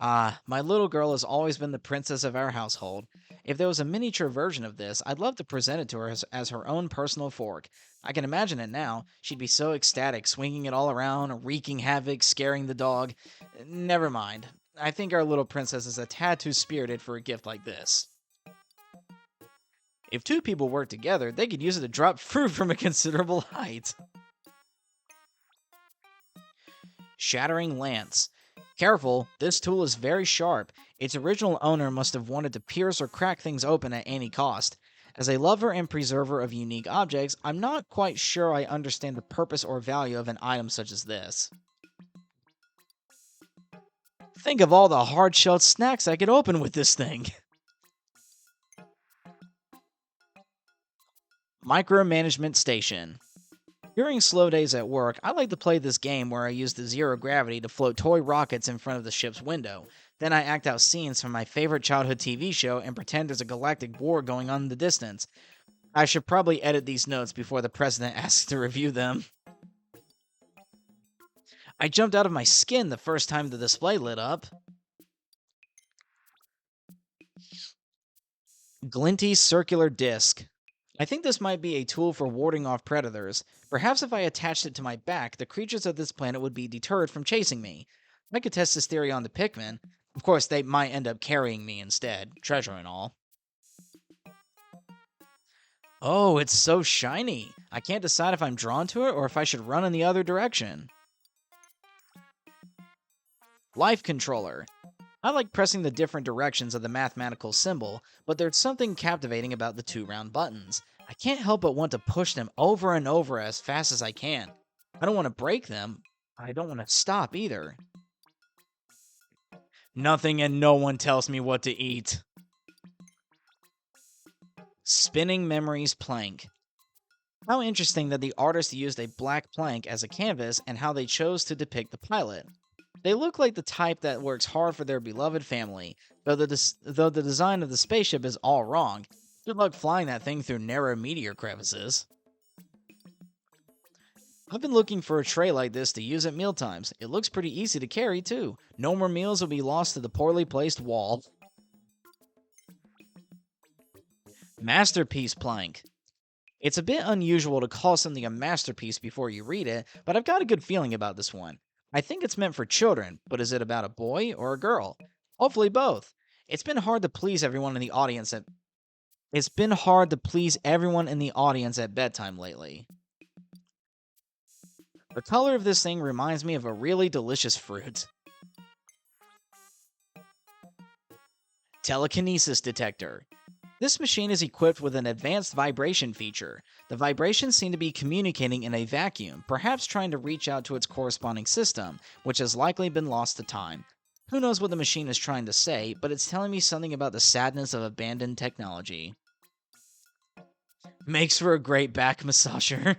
My little girl has always been the princess of our household. If there was a miniature version of this, I'd love to present it to her as her own personal fork. I can imagine it now. She'd be so ecstatic, swinging it all around, wreaking havoc, scaring the dog. Never mind. I think our little princess is a tad too spirited for a gift like this. If two people work together, they could use it to drop fruit from a considerable height. Shattering Lance. Careful, this tool is very sharp. Its original owner must have wanted to pierce or crack things open at any cost. As a lover and preserver of unique objects, I'm not quite sure I understand the purpose or value of an item such as this. Think of all the hard-shelled snacks I could open with this thing. Micromanagement Station. During slow days at work, I like to play this game where I use the zero gravity to float toy rockets in front of the ship's window. Then I act out scenes from my favorite childhood TV show and pretend there's a galactic war going on in the distance. I should probably edit these notes before the president asks to review them. I jumped out of my skin the first time the display lit up. Glinty circular disc. I think this might be a tool for warding off predators. Perhaps if I attached it to my back, the creatures of this planet would be deterred from chasing me. I could test this theory on the Pikmin. Of course, they might end up carrying me instead, treasure and all. Oh, it's so shiny. I can't decide if I'm drawn to it or if I should run in the other direction. Life controller. I like pressing the different directions of the mathematical symbol, but there's something captivating about the two round buttons. I can't help but want to push them over and over as fast as I can. I don't want to break them. I don't want to stop either. Nothing and no one tells me what to eat. Spinning Memories plank. How interesting that the artist used a black plank as a canvas and how they chose to depict the pilot. They look like the type that works hard for their beloved family, though the design of the spaceship is all wrong. Good luck flying that thing through narrow meteor crevices. I've been looking for a tray like this to use at mealtimes. It looks pretty easy to carry, too. No more meals will be lost to the poorly placed wall. Masterpiece plank. It's a bit unusual to call something a masterpiece before you read it, but I've got a good feeling about this one. I think it's meant for children, but is it about a boy or a girl? Hopefully both. It's been hard to please everyone in the audience at bedtime lately. The color of this thing reminds me of a really delicious fruit. Telekinesis detector. This machine is equipped with an advanced vibration feature. The vibrations seem to be communicating in a vacuum, perhaps trying to reach out to its corresponding system, which has likely been lost to time. Who knows what the machine is trying to say, but it's telling me something about the sadness of abandoned technology. Makes for a great back massager.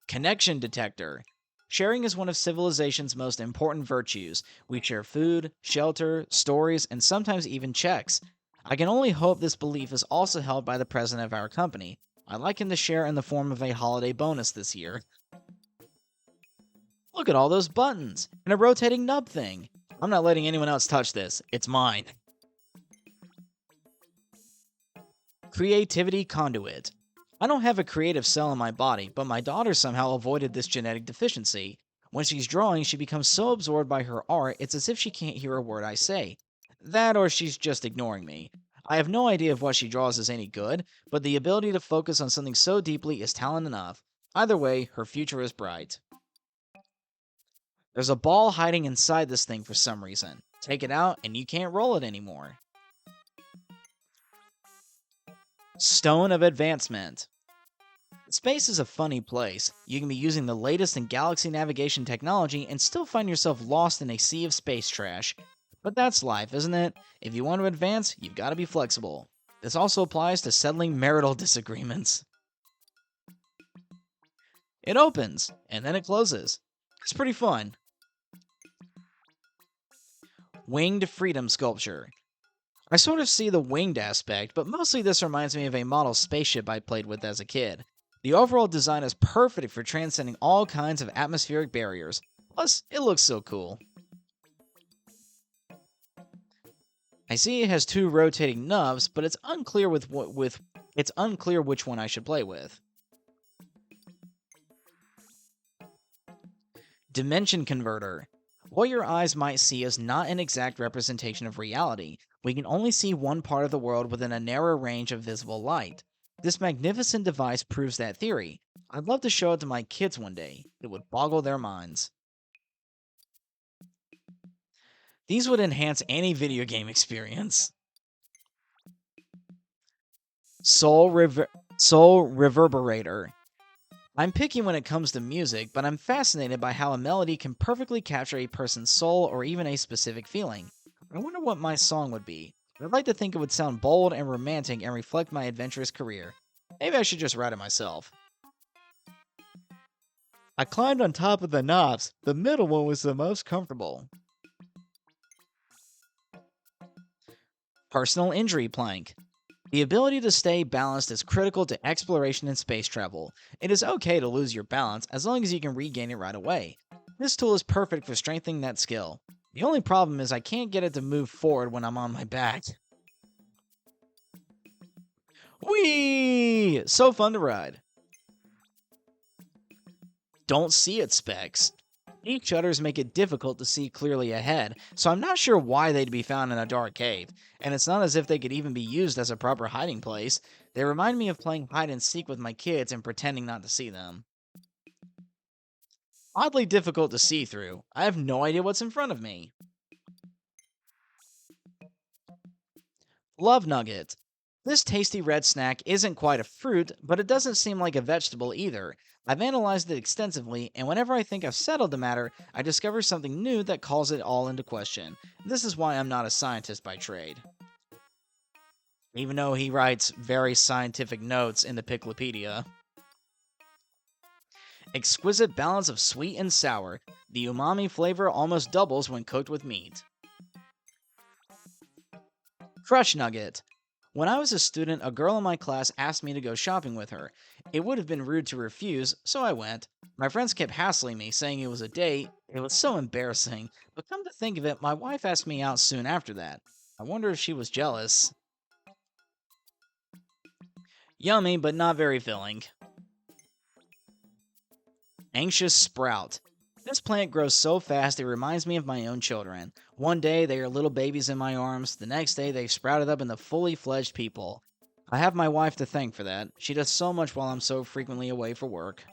Connection detector. Sharing is one of civilization's most important virtues. We share food, shelter, stories, and sometimes even checks. I can only hope this belief is also held by the president of our company. I'd like him to share in the form of a holiday bonus this year. Look at all those buttons and a rotating nub thing. I'm not letting anyone else touch this. It's mine. Creativity conduit. I don't have a creative cell in my body, but my daughter somehow avoided this genetic deficiency. When she's drawing, she becomes so absorbed by her art, it's as if she can't hear a word I say. That or she's just ignoring me. I have no idea if what she draws is any good, but the ability to focus on something so deeply is talent enough. Either way, her future is bright. There's a ball hiding inside this thing for some reason. Take it out, and you can't roll it anymore. Stone of Advancement. Space is a funny place. You can be using the latest in galaxy navigation technology and still find yourself lost in a sea of space trash. But that's life, isn't it? If you want to advance, you've got to be flexible. This also applies to settling marital disagreements. It opens, and then it closes. It's pretty fun. Winged Freedom Sculpture. I sort of see the winged aspect, but mostly this reminds me of a model spaceship I played with as a kid. The overall design is perfect for transcending all kinds of atmospheric barriers. Plus, it looks so cool. I see it has two rotating nubs, but it's unclear it's unclear which one I should play with. Dimension Converter. What your eyes might see is not an exact representation of reality. We can only see one part of the world within a narrow range of visible light. This magnificent device proves that theory. I'd love to show it to my kids one day. It would boggle their minds. These would enhance any video game experience. Soul Reverberator. I'm picky when it comes to music, but I'm fascinated by how a melody can perfectly capture a person's soul or even a specific feeling. I wonder what my song would be. I'd like to think it would sound bold and romantic and reflect my adventurous career. Maybe I should just write it myself. I climbed on top of the knobs. The middle one was the most comfortable. Personal Injury Plank. The ability to stay balanced is critical to exploration and space travel. It is okay to lose your balance as long as you can regain it right away. This tool is perfect for strengthening that skill. The only problem is I can't get it to move forward when I'm on my back. Whee! So fun to ride. Don't see it specs. Deep shutters make it difficult to see clearly ahead, so I'm not sure why they'd be found in a dark cave, and it's not as if they could even be used as a proper hiding place. They remind me of playing hide and seek with my kids and pretending not to see them. Oddly difficult to see through. I have no idea what's in front of me. Love Nugget. This tasty red snack isn't quite a fruit, but it doesn't seem like a vegetable either. I've analyzed it extensively, and whenever I think I've settled the matter, I discover something new that calls it all into question. This is why I'm not a scientist by trade. Even though he writes very scientific notes in the Piclopedia. Exquisite balance of sweet and sour. The umami flavor almost doubles when cooked with meat. Crush Nugget. When I was a student, a girl in my class asked me to go shopping with her. It would have been rude to refuse, so I went. My friends kept hassling me, saying it was a date. It was so embarrassing, but come to think of it, my wife asked me out soon after that. I wonder if she was jealous. Yummy, but not very filling. Anxious Sprout. This plant grows so fast it reminds me of my own children. One day they are little babies in my arms, the next day they've sprouted up into fully fledged people. I have my wife to thank for that. She does so much while I'm so frequently away for work.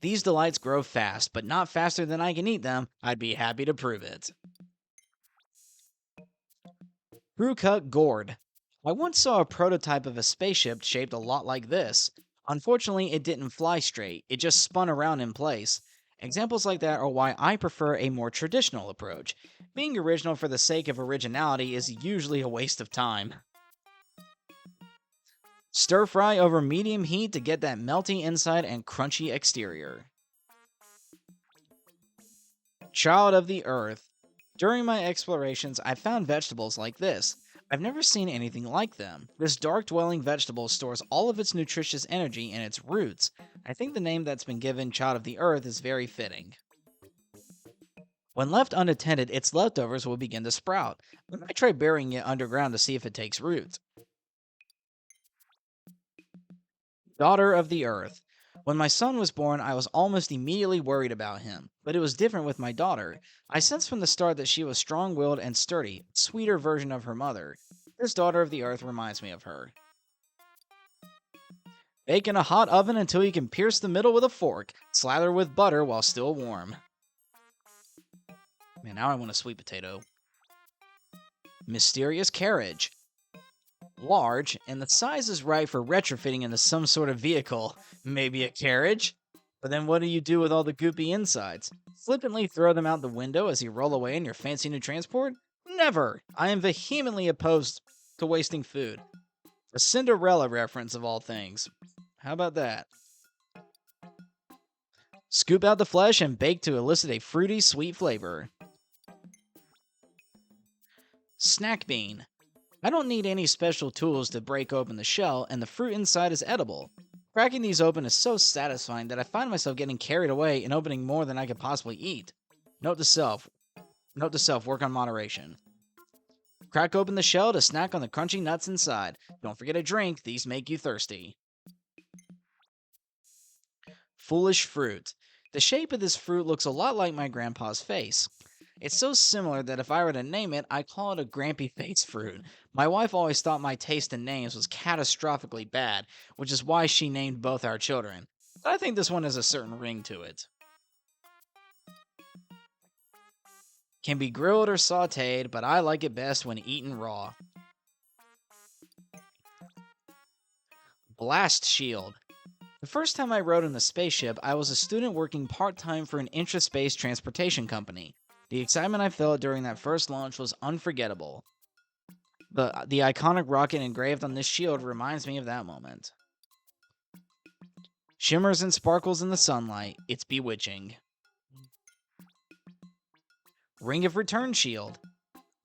These delights grow fast, but not faster than I can eat them. I'd be happy to prove it. Crew cut gourd. I once saw a prototype of a spaceship shaped a lot like this. Unfortunately, it didn't fly straight, it just spun around in place. Examples like that are why I prefer a more traditional approach. Being original for the sake of originality is usually a waste of time. Stir fry over medium heat to get that melty inside and crunchy exterior. Child of the earth. During my explorations, I found vegetables like this. I've never seen anything like them. This dark dwelling vegetable stores all of its nutritious energy in its roots. I think the name that's been given Child of the Earth is very fitting. When left unattended, its leftovers will begin to sprout. I might try burying it underground to see if it takes root. Daughter of the Earth. When my son was born, I was almost immediately worried about him, but it was different with my daughter. I sensed from the start that she was strong willed and sturdy, a sweeter version of her mother. This Daughter of the Earth reminds me of her. Bake in a hot oven until you can pierce the middle with a fork. Slather with butter while still warm. Man, now I want a sweet potato. Mysterious carriage. Large, and the size is right for retrofitting into some sort of vehicle. Maybe a carriage? But then what do you do with all the goopy insides? Flippantly throw them out the window as you roll away in your fancy new transport? Never! I am vehemently opposed to wasting food. A Cinderella reference of all things. How about that? Scoop out the flesh and bake to elicit a fruity, sweet flavor. Snack bean. I don't need any special tools to break open the shell, and the fruit inside is edible. Cracking these open is so satisfying that I find myself getting carried away and opening more than I could possibly eat. Note to self, work on moderation. Crack open the shell to snack on the crunchy nuts inside. Don't forget a drink, these make you thirsty. Foolish fruit. The shape of this fruit looks a lot like my grandpa's face. It's so similar that if I were to name it, I'd call it a grampy face fruit. My wife always thought my taste in names was catastrophically bad, which is why she named both our children. But I think this one has a certain ring to it. Can be grilled or sauteed, but I like it best when eaten raw. Blast shield. The first time I rode in a spaceship, I was a student working part-time for an intra-space transportation company. The excitement I felt during that first launch was unforgettable. The iconic rocket engraved on this shield reminds me of that moment. Shimmers and sparkles in the sunlight. It's bewitching. Ring of Return shield.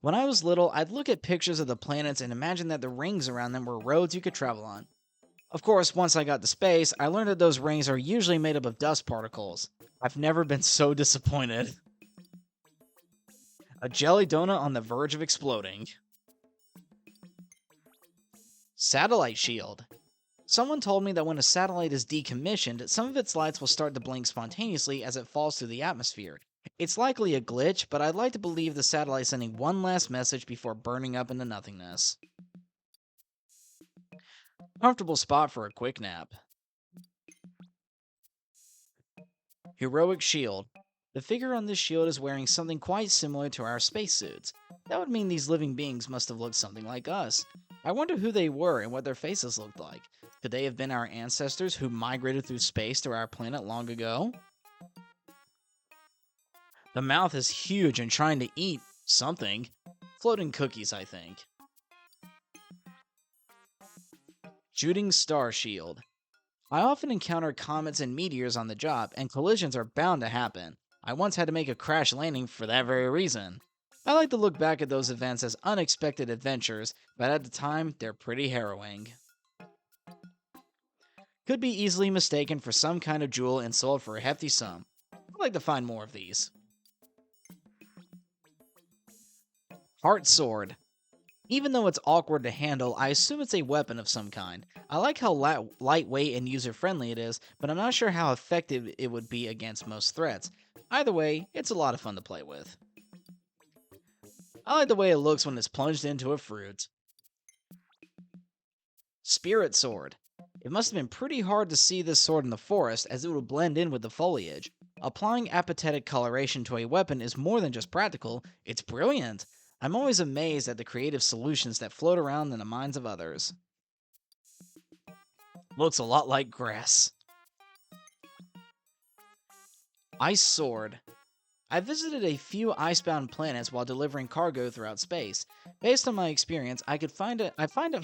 When I was little, I'd look at pictures of the planets and imagine that the rings around them were roads you could travel on. Of course, once I got to space, I learned that those rings are usually made up of dust particles. I've never been so disappointed. A jelly donut on the verge of exploding. Satellite shield. Someone told me that when a satellite is decommissioned, some of its lights will start to blink spontaneously as it falls through the atmosphere. It's likely a glitch, but I'd like to believe the satellite's sending one last message before burning up into nothingness. Comfortable spot for a quick nap. Heroic shield. The figure on this shield is wearing something quite similar to our spacesuits. That would mean these living beings must have looked something like us. I wonder who they were and what their faces looked like. Could they have been our ancestors who migrated through space to our planet long ago? The mouth is huge and trying to eat something. Floating cookies, I think. Shooting star shield. I often encounter comets and meteors on the job, and collisions are bound to happen. I once had to make a crash landing for that very reason. I like to look back at those events as unexpected adventures, but at the time, they're pretty harrowing. Could be easily mistaken for some kind of jewel and sold for a hefty sum. I'd like to find more of these. Heart sword. Even though it's awkward to handle, I assume it's a weapon of some kind. I like how lightweight and user-friendly it is, but I'm not sure how effective it would be against most threats. Either way, it's a lot of fun to play with. I like the way it looks when it's plunged into a fruit. Spirit sword. It must have been pretty hard to see this sword in the forest, as it would blend in with the foliage. Applying apathetic coloration to a weapon is more than just practical, it's brilliant. I'm always amazed at the creative solutions that float around in the minds of others. Looks a lot like grass. Ice Sword. I visited a few icebound planets while delivering cargo throughout space. Based on my experience, I find it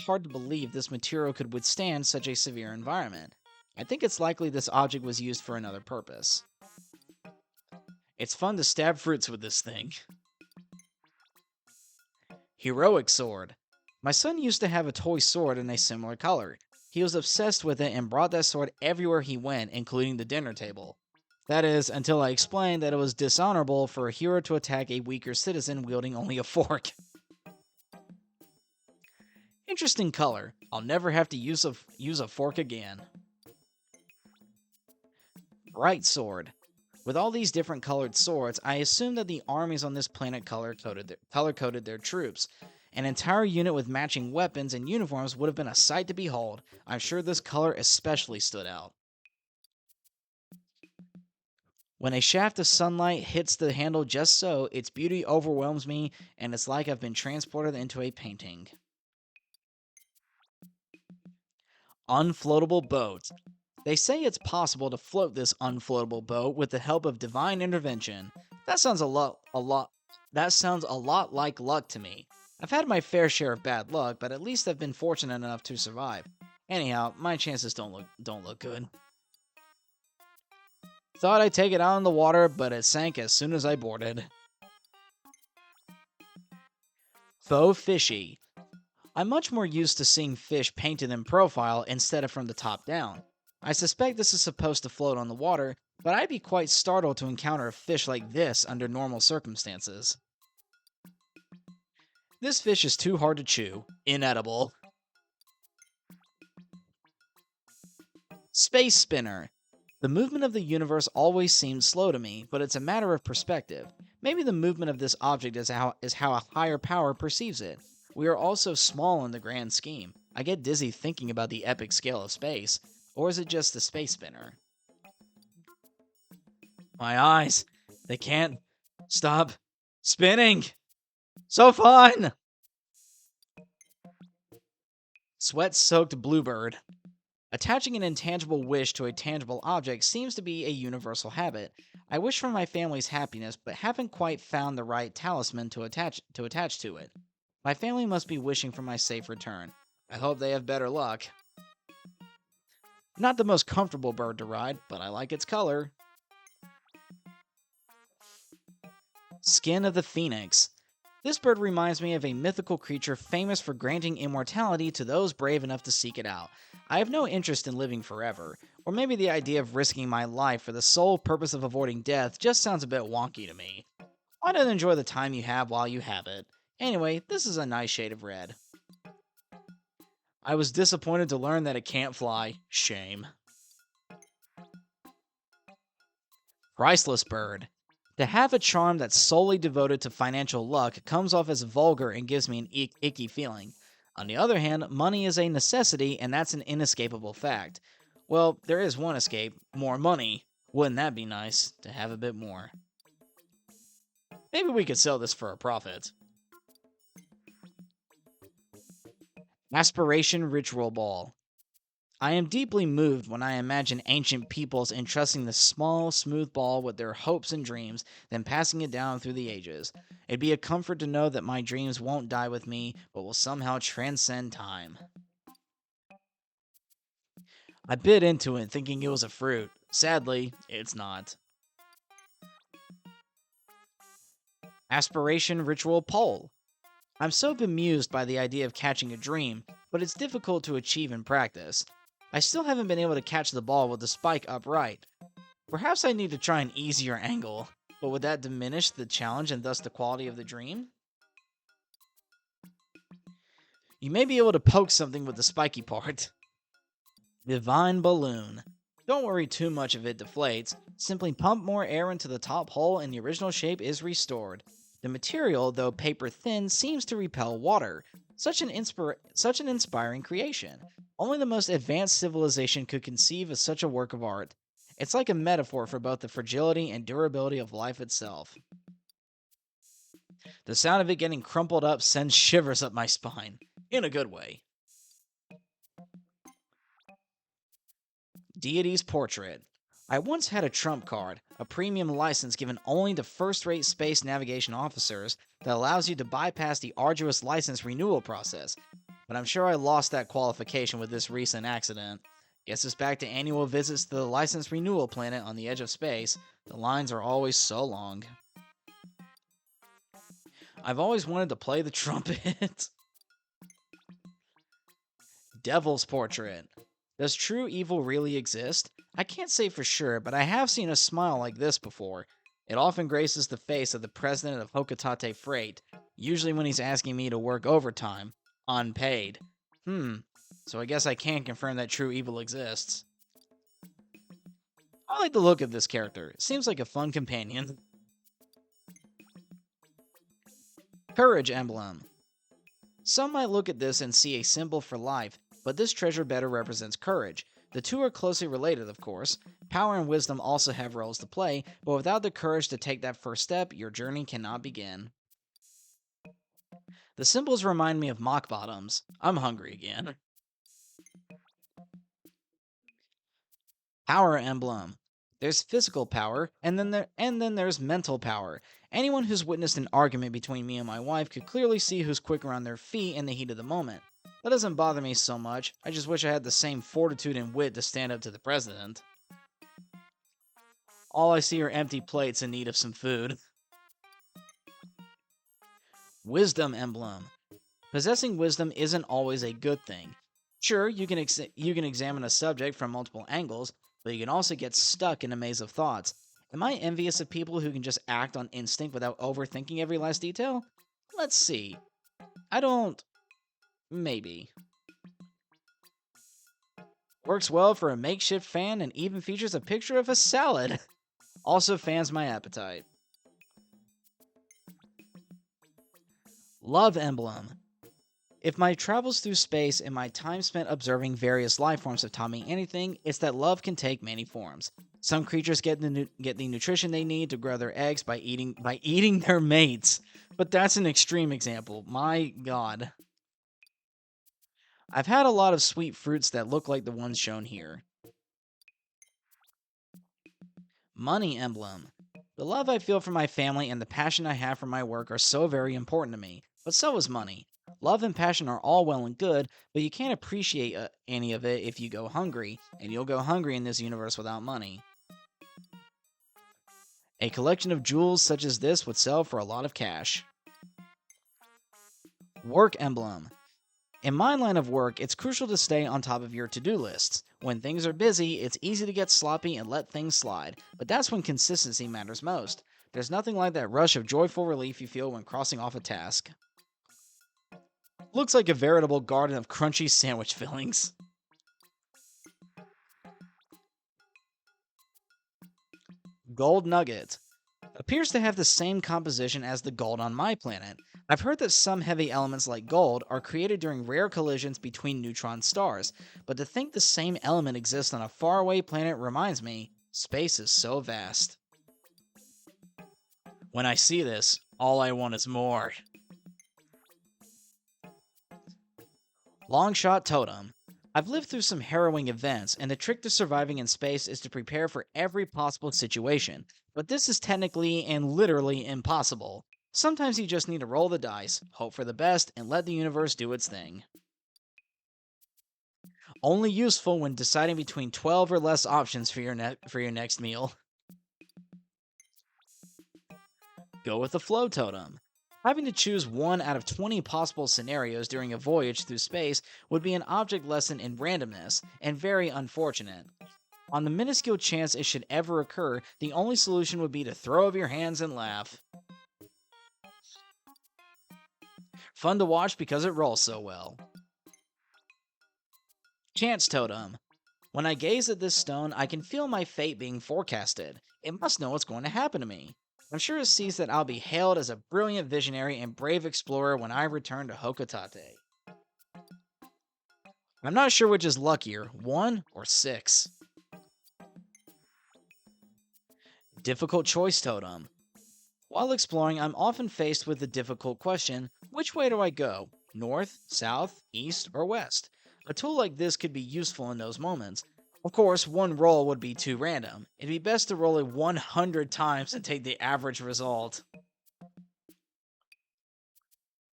hard to believe this material could withstand such a severe environment. I think it's likely this object was used for another purpose. It's fun to stab fruits with this thing. Heroic Sword. My son used to have a toy sword in a similar color. He was obsessed with it and brought that sword everywhere he went, including the dinner table. That is, until I explained that it was dishonorable for a hero to attack a weaker citizen wielding only a fork. Interesting color. I'll never have to use a fork again. Bright Sword. With all these different colored swords, I assume that the armies on this planet color-coded their troops. An entire unit with matching weapons and uniforms would have been a sight to behold. I'm sure this color especially stood out. When a shaft of sunlight hits the handle just so, its beauty overwhelms me, and it's like I've been transported into a painting. Unfloatable boat. They say it's possible to float this unfloatable boat with the help of divine intervention. That sounds that sounds a lot like luck to me. I've had my fair share of bad luck, but at least I've been fortunate enough to survive. Anyhow, my chances don't look good. Thought I'd take it out in the water, but it sank as soon as I boarded. Faux fishy. I'm much more used to seeing fish painted in profile instead of from the top down. I suspect this is supposed to float on the water, but I'd be quite startled to encounter a fish like this under normal circumstances. This fish is too hard to chew. Inedible. Space Spinner. The movement of the universe always seems slow to me, but it's a matter of perspective. Maybe the movement of this object is how a higher power perceives it. We are all so small in the grand scheme. I get dizzy thinking about the epic scale of space. Or is it just the space spinner? My eyes, they can't stop spinning. So fun! Sweat-soaked bluebird. Attaching an intangible wish to a tangible object seems to be a universal habit. I wish for my family's happiness, but haven't quite found the right talisman to attach to it. My family must be wishing for my safe return. I hope they have better luck. Not the most comfortable bird to ride, but I like its color. Skin of the Phoenix. This bird reminds me of a mythical creature famous for granting immortality to those brave enough to seek it out. I have no interest in living forever, or maybe the idea of risking my life for the sole purpose of avoiding death just sounds a bit wonky to me. Why not enjoy the time you have while you have it? Anyway, this is a nice shade of red. I was disappointed to learn that it can't fly. Shame. Priceless bird. To have a charm that's solely devoted to financial luck comes off as vulgar and gives me an icky feeling. On the other hand, money is a necessity, and that's an inescapable fact. Well, there is one escape: more money. Wouldn't that be nice, to have a bit more? Maybe we could sell this for a profit. Aspiration Ritual Ball. I am deeply moved when I imagine ancient peoples entrusting this small, smooth ball with their hopes and dreams, then passing it down through the ages. It'd be a comfort to know that my dreams won't die with me, but will somehow transcend time. I bit into it thinking it was a fruit. Sadly, it's not. Aspiration Ritual Pole. I'm so bemused by the idea of catching a dream, but it's difficult to achieve in practice. I still haven't been able to catch the ball with the spike upright. Perhaps I need to try an easier angle, but would that diminish the challenge and thus the quality of the dream? You may be able to poke something with the spiky part. Divine Balloon. Don't worry too much if it deflates. Simply pump more air into the top hole and the original shape is restored. The material, though paper thin, seems to repel water. Such an inspiring creation. Only the most advanced civilization could conceive of such a work of art. It's like a metaphor for both the fragility and durability of life itself. The sound of it getting crumpled up sends shivers up my spine. In a good way. Deity's Portrait. I once had a trump card, a premium license given only to first rate space navigation officers that allows you to bypass the arduous license renewal process, but I'm sure I lost that qualification with this recent accident. Gets us back to annual visits to the license renewal planet on the edge of space. The lines are always so long. I've always wanted to play the trumpet. Devil's Portrait. Does true evil really exist? I can't say for sure, but I have seen a smile like this before. It often graces the face of the president of Hokotate Freight, usually when he's asking me to work overtime, unpaid. So I guess I can confirm that true evil exists. I like the look of this character. Seems like a fun companion. Courage Emblem. Some might look at this and see a symbol for life, but this treasure better represents courage. The two are closely related, of course. Power and wisdom also have roles to play, but without the courage to take that first step, your journey cannot begin. The symbols remind me of mock bottoms. I'm hungry again. Power Emblem. There's physical power, and then there's mental power. Anyone who's witnessed an argument between me and my wife could clearly see who's quicker on their feet in the heat of the moment. That doesn't bother me so much. I just wish I had the same fortitude and wit to stand up to the president. All I see are empty plates in need of some food. Wisdom Emblem. Possessing wisdom isn't always a good thing. Sure, you can examine a subject from multiple angles, but you can also get stuck in a maze of thoughts. Am I envious of people who can just act on instinct without overthinking every last detail? Let's see. I don't. Maybe. Works well for a makeshift fan and even features a picture of a salad. Also fans my appetite. Love Emblem. If my travels through space and my time spent observing various life forms have taught me anything, it's that love can take many forms. Some creatures get the nutrition they need to grow their eggs by eating their mates. But that's an extreme example. My god. I've had a lot of sweet fruits that look like the ones shown here. Money Emblem. The love I feel for my family and the passion I have for my work are so very important to me, but so is money. Love and passion are all well and good, but you can't appreciate any of it if you go hungry, and you'll go hungry in this universe without money. A collection of jewels such as this would sell for a lot of cash. Work Emblem. In my line of work, it's crucial to stay on top of your to-do lists. When things are busy, it's easy to get sloppy and let things slide, but that's when consistency matters most. There's nothing like that rush of joyful relief you feel when crossing off a task. Looks like a veritable garden of crunchy sandwich fillings. Gold Nugget. Appears to have the same composition as the gold on my planet. I've heard that some heavy elements like gold are created during rare collisions between neutron stars, but to think the same element exists on a faraway planet reminds me, space is so vast. When I see this, all I want is more. Longshot Totem. I've lived through some harrowing events, and the trick to surviving in space is to prepare for every possible situation, but this is technically and literally impossible. Sometimes you just need to roll the dice, hope for the best, and let the universe do its thing. Only useful when deciding between 12 or less options for your next meal. Go with the Flow Totem. Having to choose one out of 20 possible scenarios during a voyage through space would be an object lesson in randomness, and very unfortunate. On the minuscule chance it should ever occur, the only solution would be to throw up your hands and laugh. Fun to watch because it rolls so well. Chance Totem. When I gaze at this stone, I can feel my fate being forecasted. It must know what's going to happen to me. I'm sure it sees that I'll be hailed as a brilliant visionary and brave explorer when I return to Hokotate. I'm not sure which is luckier, 1 or 6. Difficult Choice Totem. While exploring, I'm often faced with the difficult question, which way do I go? North, south, east, or west? A tool like this could be useful in those moments. Of course, one roll would be too random. It'd be best to roll it 100 times and take the average result.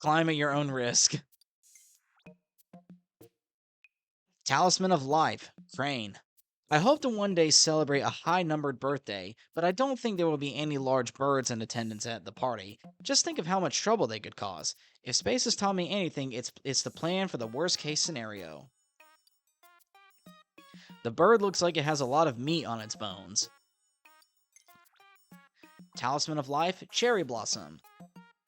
Climb at your own risk. Talisman of Life, Crane. I hope to one day celebrate a high numbered birthday, but I don't think there will be any large birds in attendance at the party. Just think of how much trouble they could cause. If space has taught me anything, it's the plan for the worst case scenario. The bird looks like it has a lot of meat on its bones. Talisman of Life, Cherry Blossom.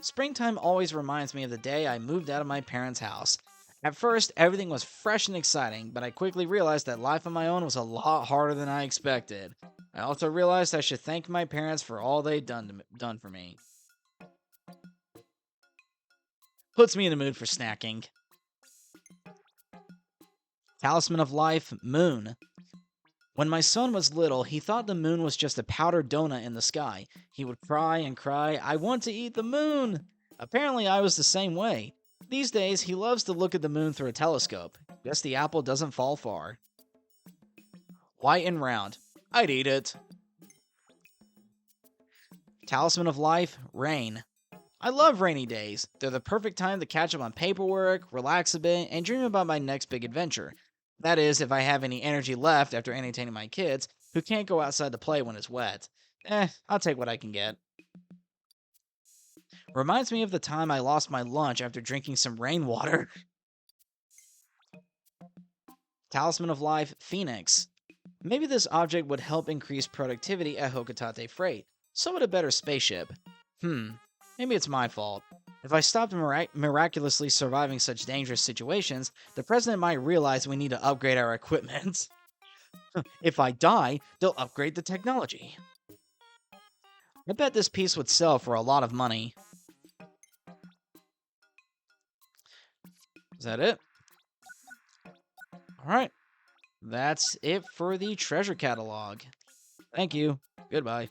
Springtime always reminds me of the day I moved out of my parents' house. At first, everything was fresh and exciting, but I quickly realized that life on my own was a lot harder than I expected. I also realized I should thank my parents for all they'd done for me. Puts me in the mood for snacking. Talisman of Life, Moon. When my son was little, he thought the moon was just a powdered donut in the sky. He would cry and cry, I want to eat the moon! Apparently, I was the same way. These days, he loves to look at the moon through a telescope. Guess the apple doesn't fall far. White and round. I'd eat it. Talisman of Life, Rain. I love rainy days. They're the perfect time to catch up on paperwork, relax a bit, and dream about my next big adventure. That is, if I have any energy left after entertaining my kids, who can't go outside to play when it's wet. I'll take what I can get. Reminds me of the time I lost my lunch after drinking some rainwater. Talisman of Life, Phoenix. Maybe this object would help increase productivity at Hokotate Freight. So would a better spaceship. Maybe it's my fault. If I stopped miraculously surviving such dangerous situations, the president might realize we need to upgrade our equipment. If I die, they'll upgrade the technology. I bet this piece would sell for a lot of money. Is that it? Alright. That's it for the treasure catalog. Thank you. Goodbye.